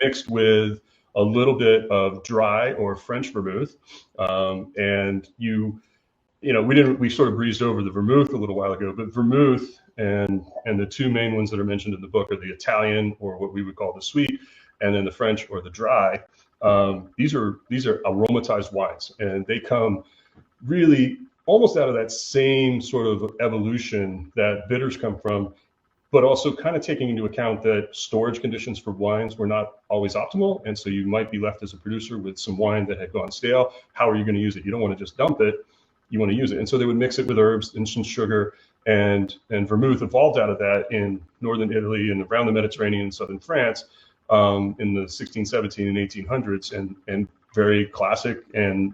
S3: mixed with a little bit of dry or French vermouth, and we sort of breezed over the vermouth a little while ago, but vermouth and the two main ones that are mentioned in the book are the Italian, or what we would call the sweet, and then the French or the dry. These are aromatized wines, and they come really almost out of that same sort of evolution that bitters come from, but also kind of taking into account that storage conditions for wines were not always optimal. And so you might be left as a producer with some wine that had gone stale. How are you going to use it? You don't want to just dump it. You want to use it. And so they would mix it with herbs and some sugar, and vermouth evolved out of that in northern Italy and around the Mediterranean and southern France in the 16, 17, and 1800s, and very classic and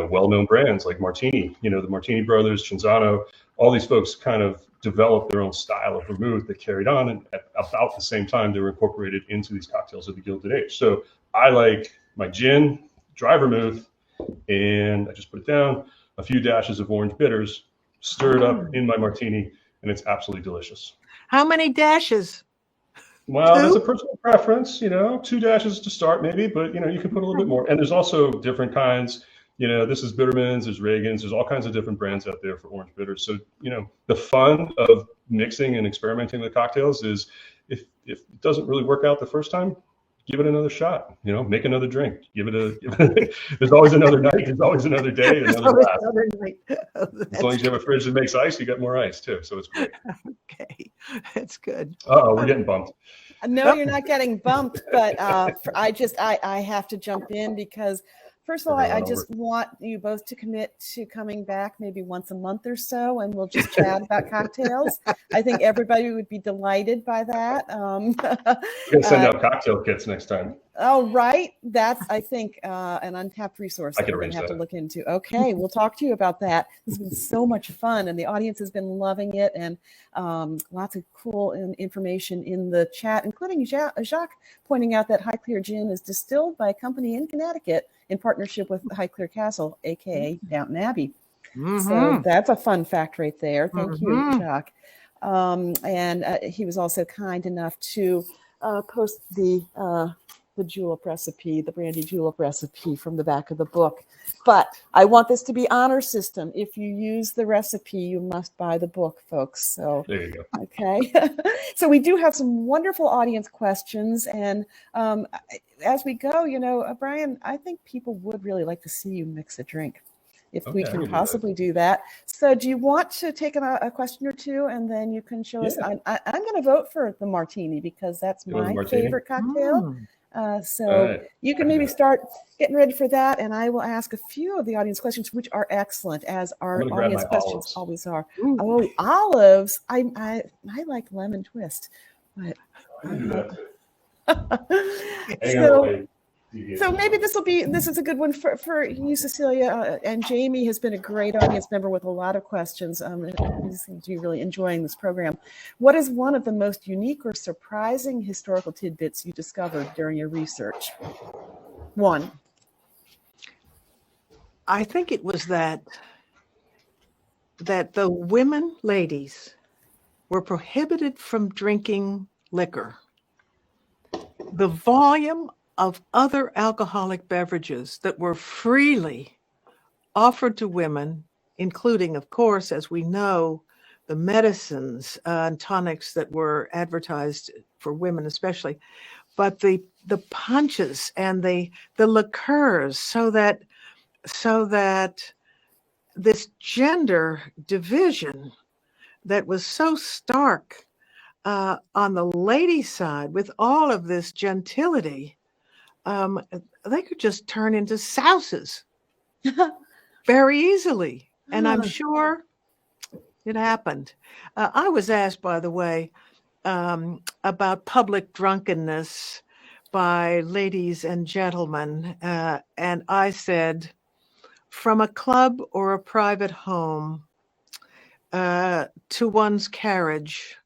S3: well-known brands like Martini, the Martini brothers, Cinzano, all these folks kind of developed their own style of vermouth that carried on, and at about the same time they were incorporated into these cocktails of the Gilded Age. So I like my gin, dry vermouth, and I just put it down, a few dashes of orange bitters, stir it up in my martini, and it's absolutely delicious.
S2: How many dashes?
S3: Well, that's a personal preference, 2 dashes to start maybe, but you can put a little bit more. And there's also different kinds. This is Bittermans, there's Reagan's, there's all kinds of different brands out there for orange bitters. So, the fun of mixing and experimenting with cocktails is if it doesn't really work out the first time, give it another shot, make another drink, there's always another night, there's always another day, another night. As long as you have a fridge that makes ice, you got more ice too. So it's great.
S2: Okay, that's good.
S3: We're getting bumped.
S1: No, you're not getting bumped, but I have to jump in because first of all, I just want you both to commit to coming back maybe once a month or so, and we'll just chat about cocktails. I think everybody would be delighted by that.
S3: You're gonna send out cocktail kits next time.
S1: Oh, right. That's, I think, an untapped resource that we're going to have to look into. Okay, we'll talk to you about that. This has been so much fun, and the audience has been loving it, and lots of cool information in the chat, including Jacques pointing out that Highclere Gin is distilled by a company in Connecticut in partnership with Highclere Castle, aka Downton Abbey. Mm-hmm. So that's a fun fact right there. Thank you, Jacques. And he was also kind enough to post the julep recipe, the brandy julep recipe from the back of the book. But I want this to be honor system. If you use the recipe, you must buy the book, folks. So
S3: there you go.
S1: Okay. So we do have some wonderful audience questions. And as we go, Brian, I think people would really like to see you mix a drink if we can possibly do that. So do you want to take a question or two, and then you can show us? I'm going to vote for the martini because that's my favorite cocktail. So you can maybe start getting ready for that, and I will ask a few of the audience questions, which are excellent, as our audience questions always are. Ooh. Oh, olives! I like lemon twist, but so maybe this is a good one for you, Cecelia, and Jamie has been a great audience member with a lot of questions. He seems to be really enjoying this program. What is one of the most unique or surprising historical tidbits you discovered during your research? One.
S2: I think it was that the women, ladies, were prohibited from drinking liquor. The volume of other alcoholic beverages that were freely offered to women including, of course, as we know, the medicines and tonics that were advertised for women especially, but the punches and the liqueurs, so that this gender division that was so stark on the lady side, with all of this gentility, they could just turn into souses very easily. And I'm sure it happened. I was asked, by the way, about public drunkenness by ladies and gentlemen. And I said, from a club or a private home to one's carriage,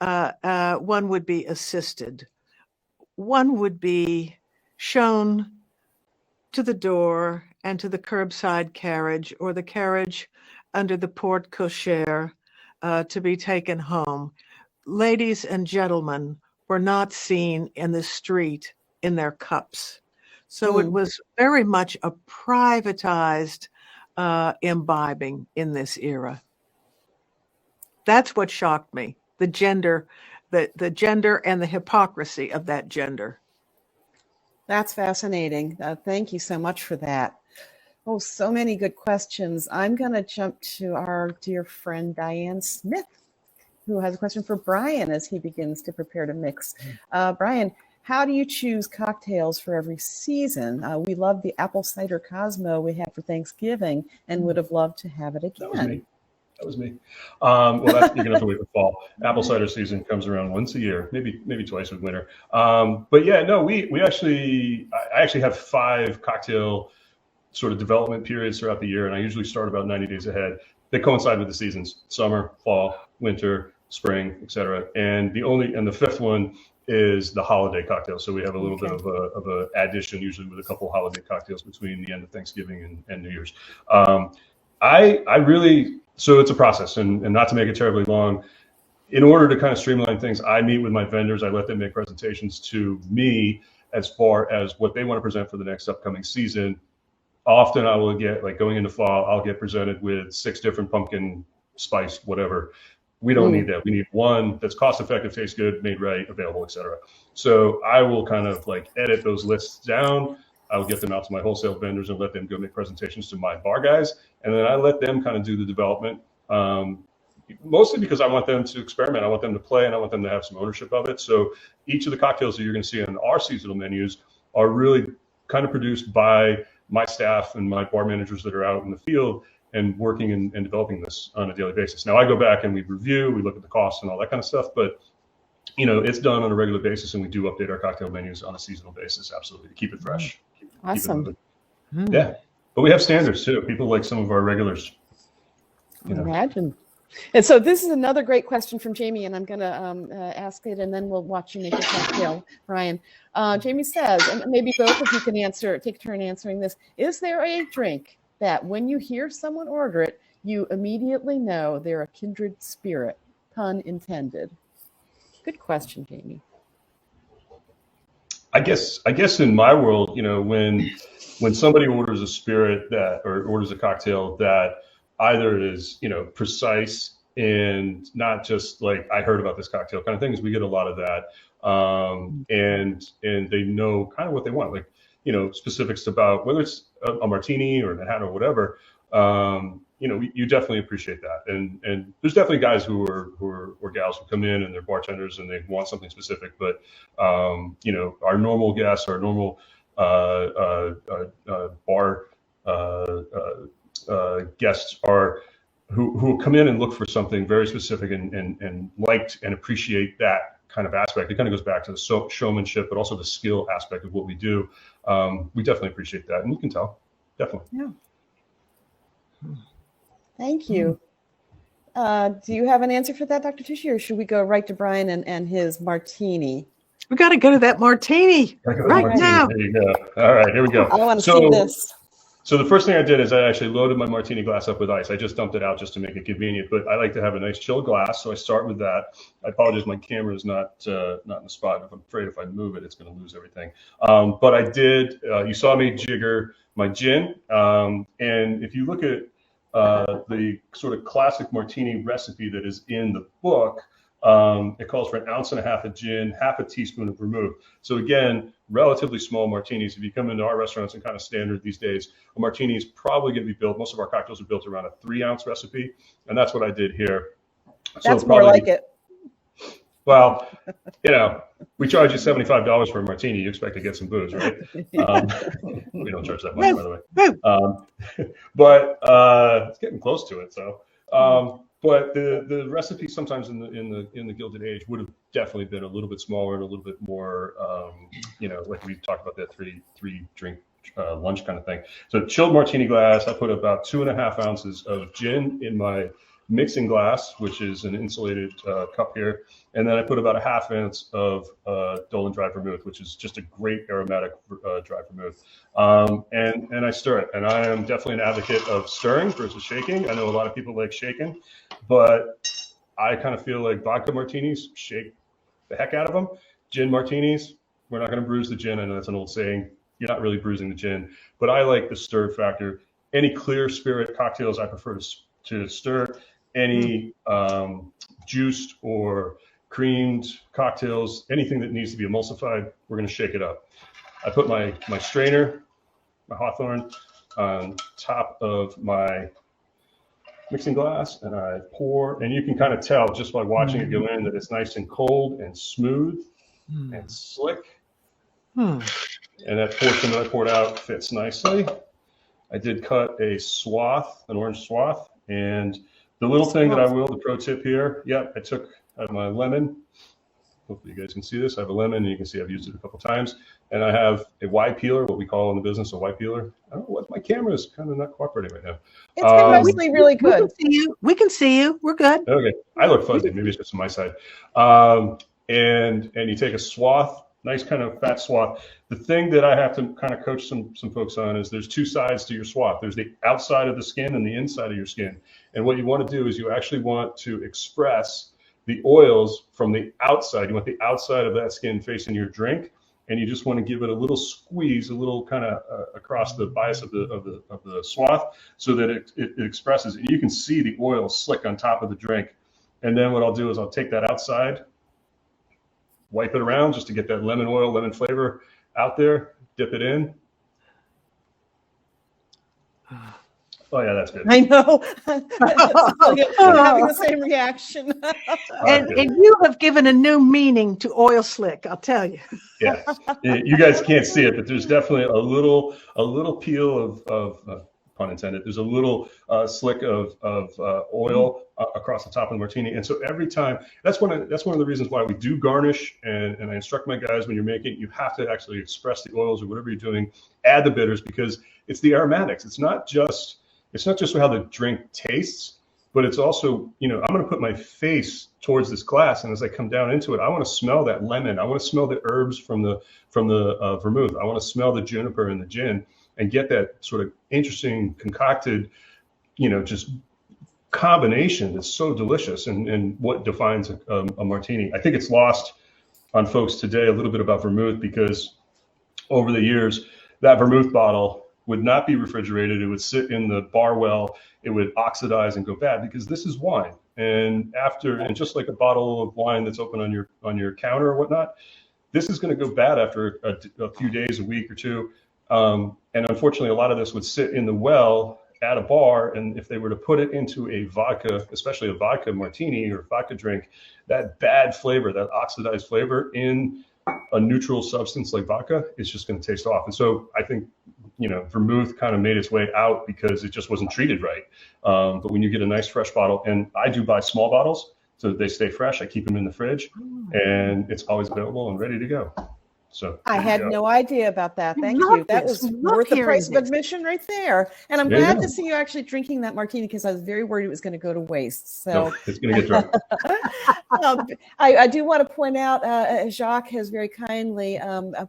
S2: one would be assisted. One would be shown to the door and to the curbside carriage, or the carriage under the porte cochere to be taken home. Ladies and gentlemen were not seen in the street in their cups. So it was very much a privatized imbibing in this era. That's what shocked me, the gender, the gender and the hypocrisy of that gender.
S1: That's fascinating. Thank you so much for that. Oh, so many good questions. I'm going to jump to our dear friend Diane Smith, who has a question for Brian as he begins to prepare to mix. Brian, how do you choose cocktails for every season? We love the apple cider Cosmo we had for Thanksgiving and would have loved to have it again.
S3: That was me. Well, you're gonna have to wait for fall. Apple cider season comes around once a year, maybe twice with winter. But yeah, no, I actually have 5 cocktail sort of development periods throughout the year, and I usually start about 90 days ahead. They coincide with the seasons: summer, fall, winter, spring, etc. And the 5th one is the holiday cocktail. So we have a little bit of a addition, usually with a couple holiday cocktails between the end of Thanksgiving and New Year's. So it's a process, and not to make it terribly long, in order to kind of streamline things, I meet with my vendors. I let them make presentations to me as far as what they want to present for the next upcoming season. Often I will get, like going into fall, I'll get presented with 6 different pumpkin spice, whatever. We don't need that. We need one that's cost effective, tastes good, made right, available, etc. So I will kind of like edit those lists down. I will get them out to my wholesale vendors and let them go make presentations to my bar guys. And then I let them kind of do the development, mostly because I want them to experiment. I want them to play, and I want them to have some ownership of it. So each of the cocktails that you're going to see on our seasonal menus are really kind of produced by my staff and my bar managers that are out in the field and working and developing this on a daily basis. Now I go back and we review, we look at the costs and all that kind of stuff, but it's done on a regular basis, and we do update our cocktail menus on a seasonal basis, absolutely, to keep it fresh.
S1: Awesome.
S3: Yeah, but we have standards too. People like some of our regulars.
S1: Imagine. And so this is another great question from Jamie, and I'm going to ask it, and then we'll watch you make a cocktail, Brian. Jamie says, and maybe both of you can take a turn answering this: is there a drink that when you hear someone order it, you immediately know they're a kindred spirit? Pun intended. Good question, Jamie.
S3: I guess in my world, when somebody orders a spirit or orders a cocktail that either is, precise and not just like, I heard about this cocktail kind of things, we get a lot of that. And they know kind of what they want, like, specifics about whether it's a martini or a Manhattan or whatever. You definitely appreciate that. And there's definitely guys or gals who come in and they're bartenders and they want something specific, but our normal guests, our normal bar guests who come in and look for something very specific and liked and appreciate that kind of aspect. It kind of goes back to the showmanship, but also the skill aspect of what we do. We definitely appreciate that, and you can tell, definitely.
S1: Yeah. Thank you. Do you have an answer for that, Dr. Tichi, or should we go right to Brian and his martini?
S2: We got to go to that martini right now.
S3: There you go. All right, here we go.
S1: I want to see this.
S3: So the first thing I did is I actually loaded my martini glass up with ice. I just dumped it out just to make it convenient, but I like to have a nice chilled glass, so I start with that. I apologize, my camera is not in the spot. I'm afraid if I move it, it's going to lose everything. But I did. You saw me jigger my gin, and if you look at the sort of classic martini recipe that is in the book, it calls for 1.5 ounces of gin, half a teaspoon of vermouth. So again, relatively small martinis. If you come into our restaurants and kind of standard these days, a martini is probably going to be built. Most of our cocktails are built around a 3-ounce recipe, and that's what I did here.
S1: That's so more like it.
S3: Well, we charge you $75 for a martini. You expect to get some booze, right? We don't charge that much, by the way. But it's getting close to it. So, but the recipe sometimes in the Gilded Age would have definitely been a little bit smaller and a little bit more, like we talked about that three drink lunch kind of thing. So chilled martini glass. I put about 2.5 ounces of gin in my mixing glass, which is an insulated cup here. And then I put about 1/2 ounce of Dolan dry vermouth, which is just a great aromatic dry vermouth. And I stir it. And I am definitely an advocate of stirring versus shaking. I know a lot of people like shaking, but I kind of feel like vodka martinis, shake the heck out of them. Gin martinis, we're not going to bruise the gin. I know that's an old saying. You're not really bruising the gin, but I like the stir factor. Any clear spirit cocktails, I prefer to stir. Any juiced or creamed cocktails, anything that needs to be emulsified, we're going to shake it up. I put my strainer, my Hawthorne, on top of my mixing glass, and I pour, and you can kind of tell just by watching it go in that it's nice and cold and smooth and slick. And that portion that I poured out fits nicely. I did cut a swath, an orange swath, and the little thing that the pro tip here, I took out my lemon. Hopefully you guys can see this. I have a lemon, and you can see I've used it a couple times. And I have a Y peeler, what we call in the business a Y peeler. I don't know what, my camera is kind of not cooperating right now.
S1: It's mostly really good.
S2: We can see you. We're good.
S3: Okay. I look fuzzy. Maybe it's just on my side. And you take a swath, nice kind of fat swath. The thing that I have to kind of coach some folks on is there's two sides to your swath. There's the outside of the skin and the inside of your skin. And what you want to do is you actually want to express the oils from the outside. You want the outside of that skin facing your drink, and you just want to give it a little squeeze, a little kind of across the bias of the swath, so that it expresses. And you can see the oil slick on top of the drink. And then what I'll do is I'll take that outside, wipe it around just to get that lemon oil, lemon flavor out there, dip it in. Oh yeah, that's good.
S1: I know. I'm having the same reaction.
S2: And you have given a new meaning to oil slick, I'll tell you.
S3: Yeah, you guys can't see it, but there's definitely a little peel of pun intended. There's a little slick of oil across the top of the martini, and so every time, that's one of the reasons why we do garnish. And I instruct my guys, when you're making, you have to actually express the oils or whatever you're doing. Add the bitters, because it's the aromatics. It's not just how the drink tastes, but it's also, I'm going to put my face towards this glass, and as I come down into it, I want to smell that lemon. I want to smell the herbs from the vermouth. I want to smell the juniper and the gin, and get that sort of interesting concocted, just combination that's so delicious, and what defines a martini. I think it's lost on folks today a little bit about vermouth, because over the years, that vermouth bottle would not be refrigerated. It would sit in the bar well. It would oxidize and go bad, because this is wine. And just like a bottle of wine that's open on your counter or whatnot, this is going to go bad after a few days, a week or two. And unfortunately, a lot of this would sit in the well at a bar. And if they were to put it into a vodka, especially a vodka martini or vodka drink, that bad flavor, that oxidized flavor in a neutral substance like vodka, is just going to taste off. And so I think, vermouth kind of made its way out because it just wasn't treated right. But when you get a nice fresh bottle, and I do buy small bottles so that they stay fresh, I keep them in the fridge, and it's always available and ready to go. So
S1: I had no idea about that. Thank you. That was worth the price of admission right there. And I'm glad to see you actually drinking that martini, because I was very worried it was going to go to waste. So
S3: it's going to get drunk.
S1: I do want to point out, Jacques has very kindly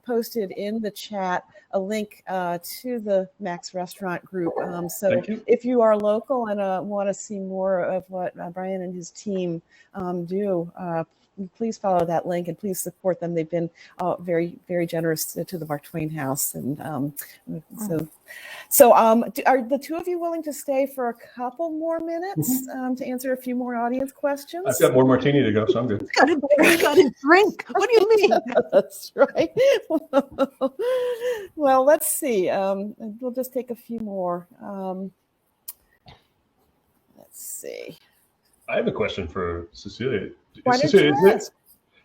S1: posted in the chat a link to the Max Restaurant Group. So if you are local and want to see more of what Brian and his team do, please follow that link and please support them. They've been very, very generous to the Mark Twain House. And are the two of you willing to stay for a couple more minutes to answer a few more audience questions?
S3: I've got more martini to go, so I'm good.
S2: Got to drink. What do you mean?
S1: That's right. Well, let's see. We'll just take a few more. Let's see.
S3: I have a question for Cecelia.
S1: Why don't
S3: Cecelia,
S1: you ask?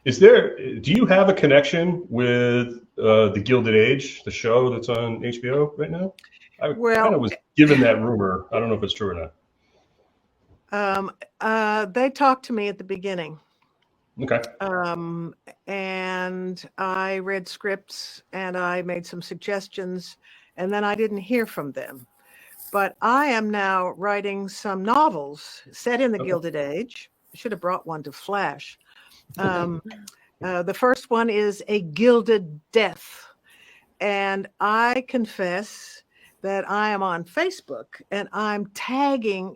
S3: Do you have a connection with the Gilded Age, the show that's on HBO right now? I kind of was given that rumor. I don't know if it's true or
S2: not. They talked to me at the beginning.
S3: Okay.
S2: And I read scripts and I made some suggestions, and then I didn't hear from them. But I am now writing some novels set in the Gilded Age. I should have brought one to Flash. The first one is A Gilded Death. And I confess that I am on Facebook and I'm tagging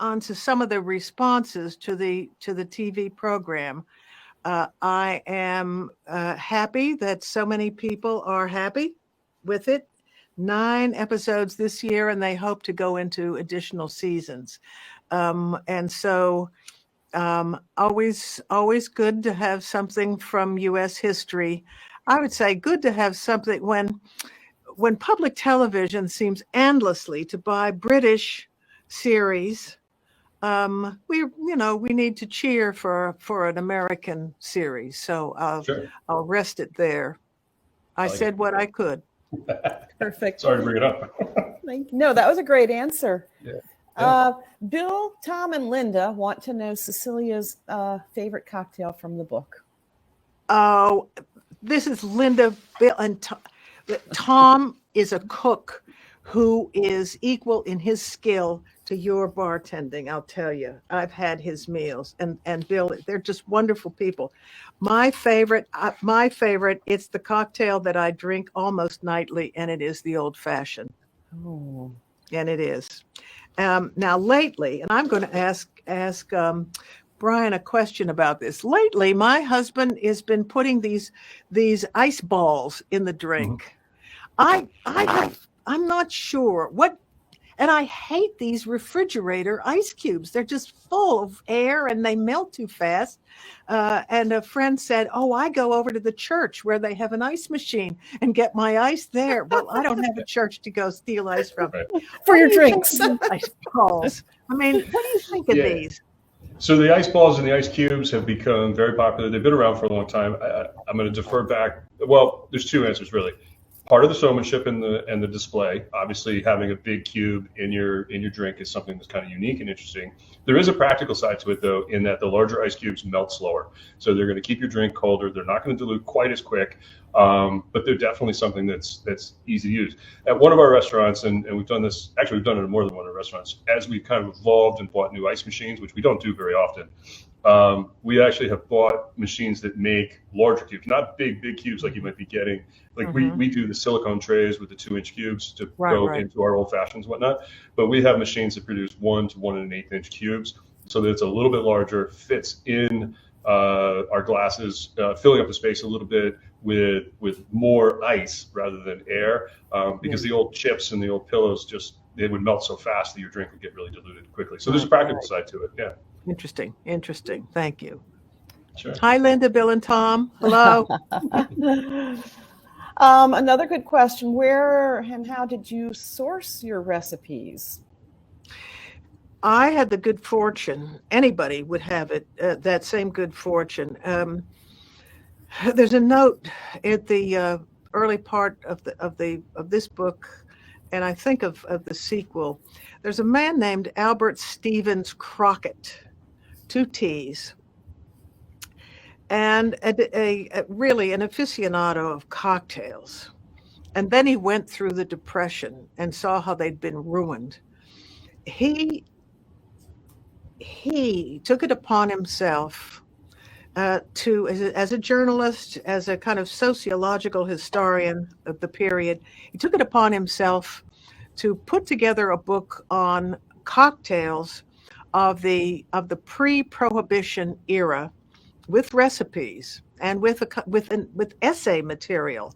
S2: onto some of the responses to the TV program. I am happy that so many people are happy with it. 9 episodes this year, and they hope to go into additional seasons. And so always good to have something from U.S. history. I would say good to have something when public television seems endlessly to buy British series. We need to cheer for an American series. So I'll rest it there. I said what I could.
S1: Perfect.
S3: Sorry to bring it up.
S1: No, that was a great answer.
S3: Yeah.
S1: Bill, Tom, and Linda want to know Cecilia's favorite cocktail from the book.
S2: Oh, this is Linda, Bill, and Tom. Tom is a cook who is equal in his skill to your bartending. I'll tell you, I've had his meals, and Bill, they're just wonderful people. My favorite, it's the cocktail that I drink almost nightly, and it is the old fashioned.
S1: Oh,
S2: and it is. Now lately, and I'm going to ask Brian a question about this. Lately, my husband has been putting these ice balls in the drink. I'm not sure what, and I hate these refrigerator ice cubes. They're just full of air and they melt too fast. And a friend said, "Oh, I go over to the church where they have an ice machine and get my ice there." Well, I don't have a church to go steal ice from.
S1: For your drinks.
S2: Ice balls. I mean, what do you think of these?
S3: So the ice balls and the ice cubes have become very popular. They've been around for a long time. I'm going to defer back. Well, there's 2 answers really. Part of the showmanship and the display. Obviously, having a big cube in your drink is something that's kind of unique and interesting. There is a practical side to it, though, in that the larger ice cubes melt slower, so they're going to keep your drink colder. They're not going to dilute quite as quick, but they're definitely something that's easy to use. At one of our restaurants, and we've done this. Actually, we've done it at more than one of our restaurants. As we've kind of evolved and bought new ice machines, which we don't do very often. We actually have bought machines that make larger cubes, not big cubes like you might be getting. Like we do the silicone trays with the 2-inch cubes to go into our old fashions and whatnot. But we have machines that produce 1 to 1 1/8 inch cubes, so that it's a little bit larger, fits in our glasses, filling up the space a little bit with more ice rather than air, because the old chips and the old pillows they would melt so fast that your drink would get really diluted quickly. So there's a practical side to it. Yeah.
S2: Interesting. Thank you.
S3: Sure.
S2: Hi, Linda, Bill, and Tom. Hello.
S1: Another good question. Where and how did you source your recipes?
S2: I had the good fortune. Anybody would have it. That same good fortune. There's a note at the early part of this book, and I think of the sequel. There's a man named Albert Stevens Crockett, 2 T's, and really an aficionado of cocktails. And then he went through the Depression and saw how they'd been ruined. He took it upon himself to, as a journalist, as a kind of sociological historian of the period, he took it upon himself to put together a book on cocktails of the pre-Prohibition era with recipes and with essay material.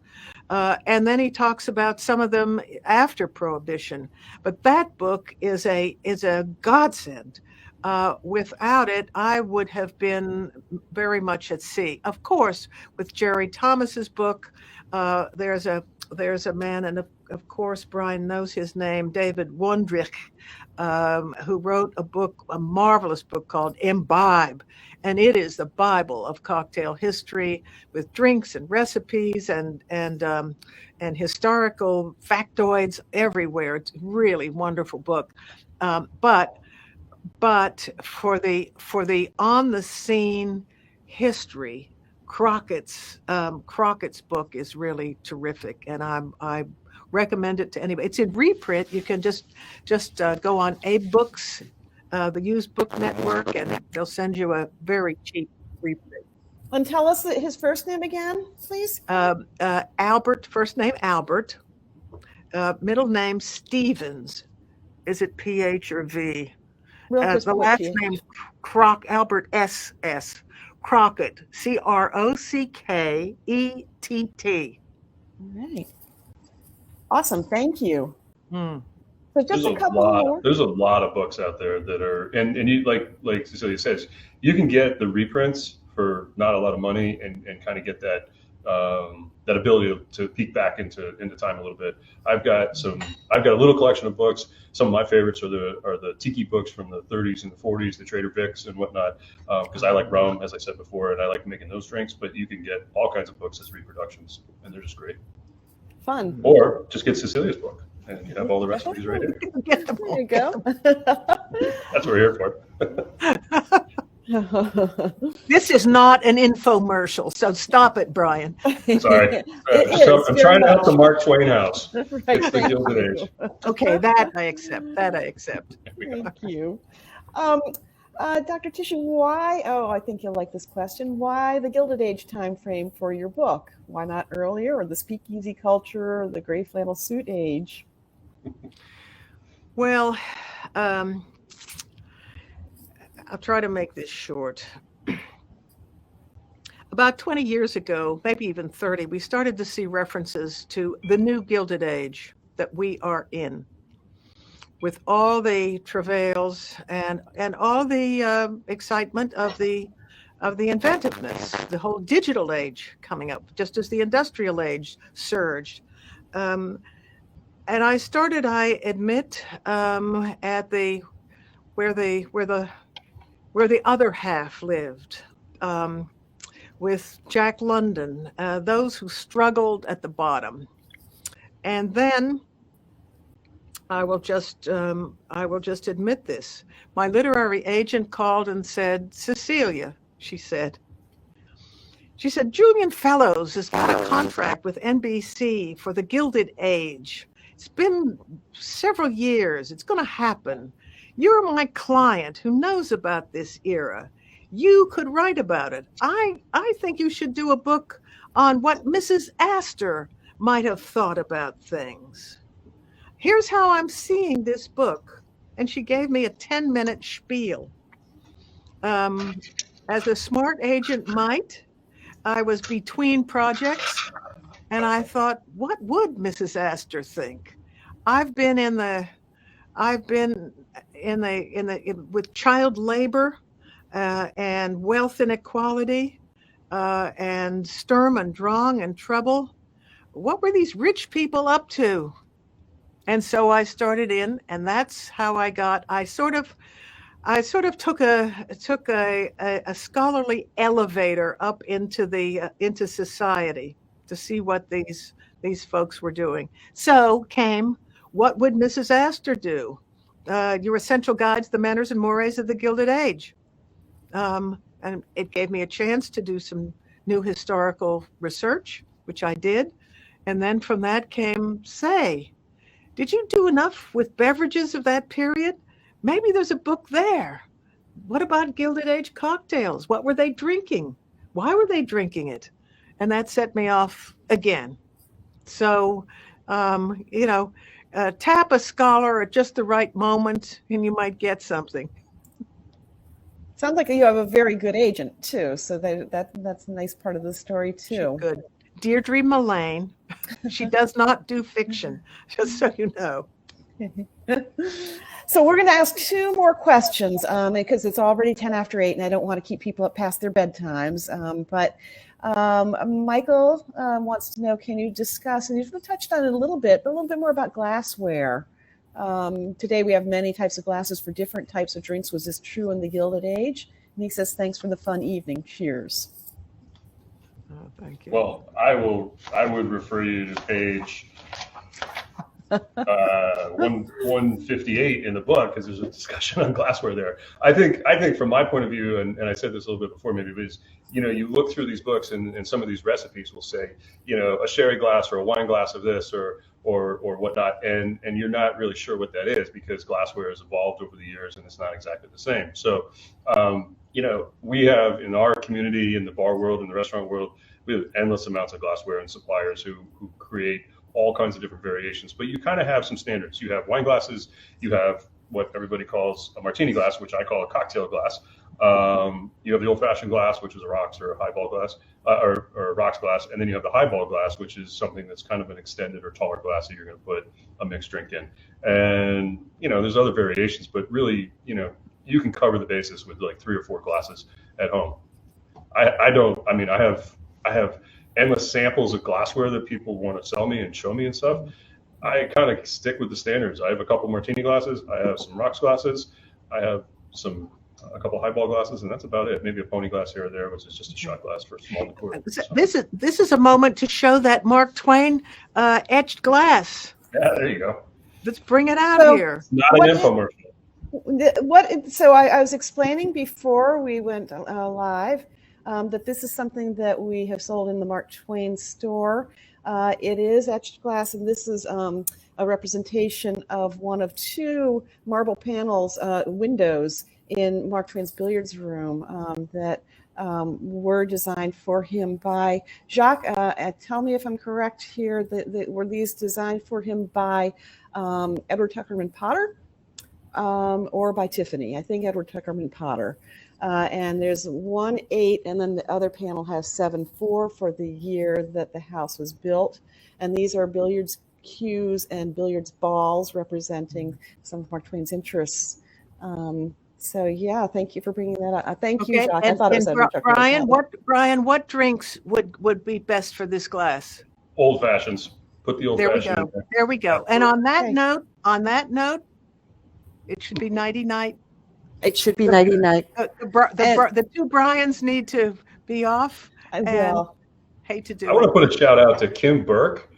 S2: And then he talks about some of them after Prohibition. But that book is a godsend. Without it, I would have been very much at sea. Of course, with Jerry Thomas's book, there's a man, and of course Brian knows his name, David Wondrich, who wrote a marvelous book called Imbibe. And it is the Bible of cocktail history, with drinks and recipes and historical factoids everywhere. It's a really wonderful book. But for the on the scene history, Crockett's book is really terrific, and I recommend it to anybody. It's in reprint. You can just go on AbeBooks, the used book network, and they'll send you a very cheap reprint.
S1: And tell us his first name again, please.
S2: Albert, first name Albert, middle name Stevens. Is it PH or V? The last name Albert S.S. Crockett, Crockett.
S1: All right. Awesome. Thank you.
S2: Mm.
S1: So just a couple more.
S3: There's a lot of books out there that are, and you like Cecelia says, you can get the reprints for not a lot of money and kind of get that that ability to peek back into time a little bit. I've got a little collection of books. Some of my favorites are the tiki books from the 30s and the 40s, the Trader Vic's and whatnot, because I like rum, as I said before, and I like making those drinks. But you can get all kinds of books as reproductions, and they're just great.
S1: Fun.
S3: Or just get Cecilia's book, and you have all the recipes right here.
S1: There you go.
S3: That's what we're here for.
S2: This is not an infomercial, so stop it, Brian.
S3: Sorry. I'm trying to help the Mark Twain house.
S1: Right,
S3: It's the Gilded Age.
S2: Okay, that I accept.
S1: Thank you. Dr. Tichi, why, I think you'll like this question, why the Gilded Age time frame for your book? Why not earlier, or the speakeasy culture, or the gray flannel suit age?
S2: Well, I'll try to make this short. About 20 years ago, maybe even 30, we started to see references to the new Gilded Age that we are in, with all the travails and all the excitement of the inventiveness, the whole digital age coming up, just as the industrial age surged. And I started, I admit, at where the other half lived, with Jack London, those who struggled at the bottom. And then I will just admit this. My literary agent called and said, Cecelia, she said, Julian Fellows has got a contract with NBC for the Gilded Age. It's been several years. It's going to happen. You're my client who knows about this era. You could write about it. I think you should do a book on what Mrs. Astor might have thought about things. Here's how I'm seeing this book. And she gave me a 10-minute spiel. As a smart agent might, I was between projects, and I thought, what would Mrs. Astor think? I've been with child labor and wealth inequality and Sturm und Drang and trouble. What were these rich people up to? And so I started in, and that's how I got. I sort of took a scholarly elevator up into society to see what these folks were doing. So came, what would Mrs. Astor do? Your essential guides, the manners and mores of the Gilded Age. And it gave me a chance to do some new historical research, which I did. And then from that came, say, did you do enough with beverages of that period? Maybe there's a book there. What about Gilded Age cocktails? What were they drinking? Why were they drinking it? And that set me off again. So, tap a scholar at just the right moment and you might get something.
S1: Sounds like you have a very good agent too. So that's a nice part of the story too.
S2: She's good. Deirdre Mullane. She does not do fiction, just so you know.
S1: So we're going to ask 2 more questions because it's already 10 after 8 and I don't want to keep people up past their bedtimes. But Michael wants to know, can you discuss, and you've touched on it a little bit more about glassware. Today we have many types of glasses for different types of drinks. Was this true in the Gilded Age? And he says, thanks for the fun evening. Cheers.
S2: Oh, thank you.
S3: Well, I would refer you to page 158 in the book, because there's a discussion on glassware there. I think from my point of view, and I said this a little bit before maybe, but is, you look through these books and some of these recipes will say, a sherry glass or a wine glass of this or whatnot, and you're not really sure what that is because glassware has evolved over the years and it's not exactly the same. So, we have in our community, in the bar world, in the restaurant world, we have endless amounts of glassware and suppliers who create all kinds of different variations, but you kind of have some standards. You have wine glasses, you have what everybody calls a martini glass, which I call a cocktail glass. You have the old-fashioned glass, which is a rocks or a highball glass, or a rocks glass, and then you have the highball glass, which is something that's kind of an extended or taller glass that you're going to put a mixed drink in. And there's other variations, but really, you can cover the basis with like 3 or 4 glasses at home. I have endless samples of glassware that people want to sell me and show me and stuff. I kind of stick with the standards. I have a couple martini glasses. I have some rocks glasses. I have a couple highball glasses, and that's about it. Maybe a pony glass here or there, which is just a shot glass for a small liqueur.
S2: This is a moment to show that Mark Twain etched glass.
S3: Yeah, there you go.
S2: Let's bring it out here.
S3: It's not an infomercial.
S1: So I was explaining before we went live that this is something that we have sold in the Mark Twain store. It is etched glass, and this is a representation of one of 2 marble panels, windows in Mark Twain's billiards room that were designed for him by Jacques. Tell me if I'm correct here, were these designed for him by Edward Tuckerman Potter or by Tiffany? I think Edward Tuckerman Potter. And there's 1/8, and then the other panel has 7/4 for the year that the house was built. And these are billiards cues and billiards balls representing some of Mark Twain's interests. So yeah, thank you for bringing that up. Thank you, Jacques. I thought it was
S2: Brian, what drinks would be best for this glass?
S3: Old fashions. Put the old fashioned.
S2: There we go. And on that note, it should be nighty night.
S1: It should be nighty night.
S2: The 2 Brians need to be off.
S1: I will.
S2: Hate to do
S3: I want to put a shout out to Kim Burke.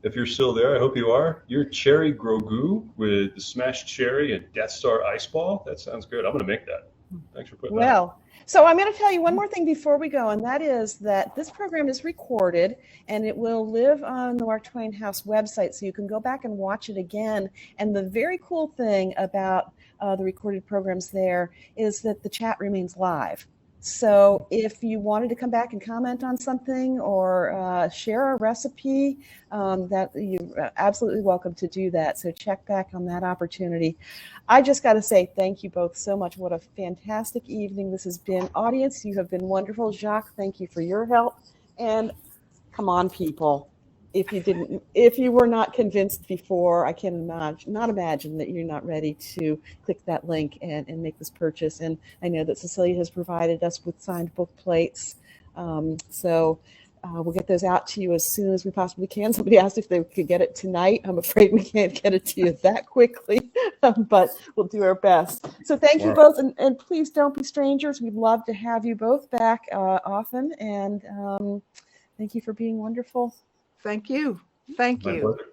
S3: If you're still there, I hope you are. Your cherry grogu with the smashed cherry and Death Star ice ball. That sounds good. I'm going to make that. Thanks for putting that.
S1: Well, so I'm going to tell you one more thing before we go, and that is that this program is recorded and it will live on the Mark Twain House website, so you can go back and watch it again. And the very cool thing about the recorded programs there is that the chat remains live. So if you wanted to come back and comment on something or share a recipe, that you're absolutely welcome to do that. So check back on that opportunity. I just got to say thank you both so much. What a fantastic evening this has been. Audience, you have been wonderful. Jacques, thank you for your help. And come on, people. If you were not convinced before, I can not imagine that you're not ready to click that link and make this purchase. And I know that Cecelia has provided us with signed book plates. So we'll get those out to you as soon as we possibly can. Somebody asked if they could get it tonight. I'm afraid we can't get it to you that quickly, but we'll do our best. So thank you both. And please don't be strangers. We'd love to have you both back often. And thank you for being wonderful.
S2: Thank you. Thank you.
S3: My pleasure.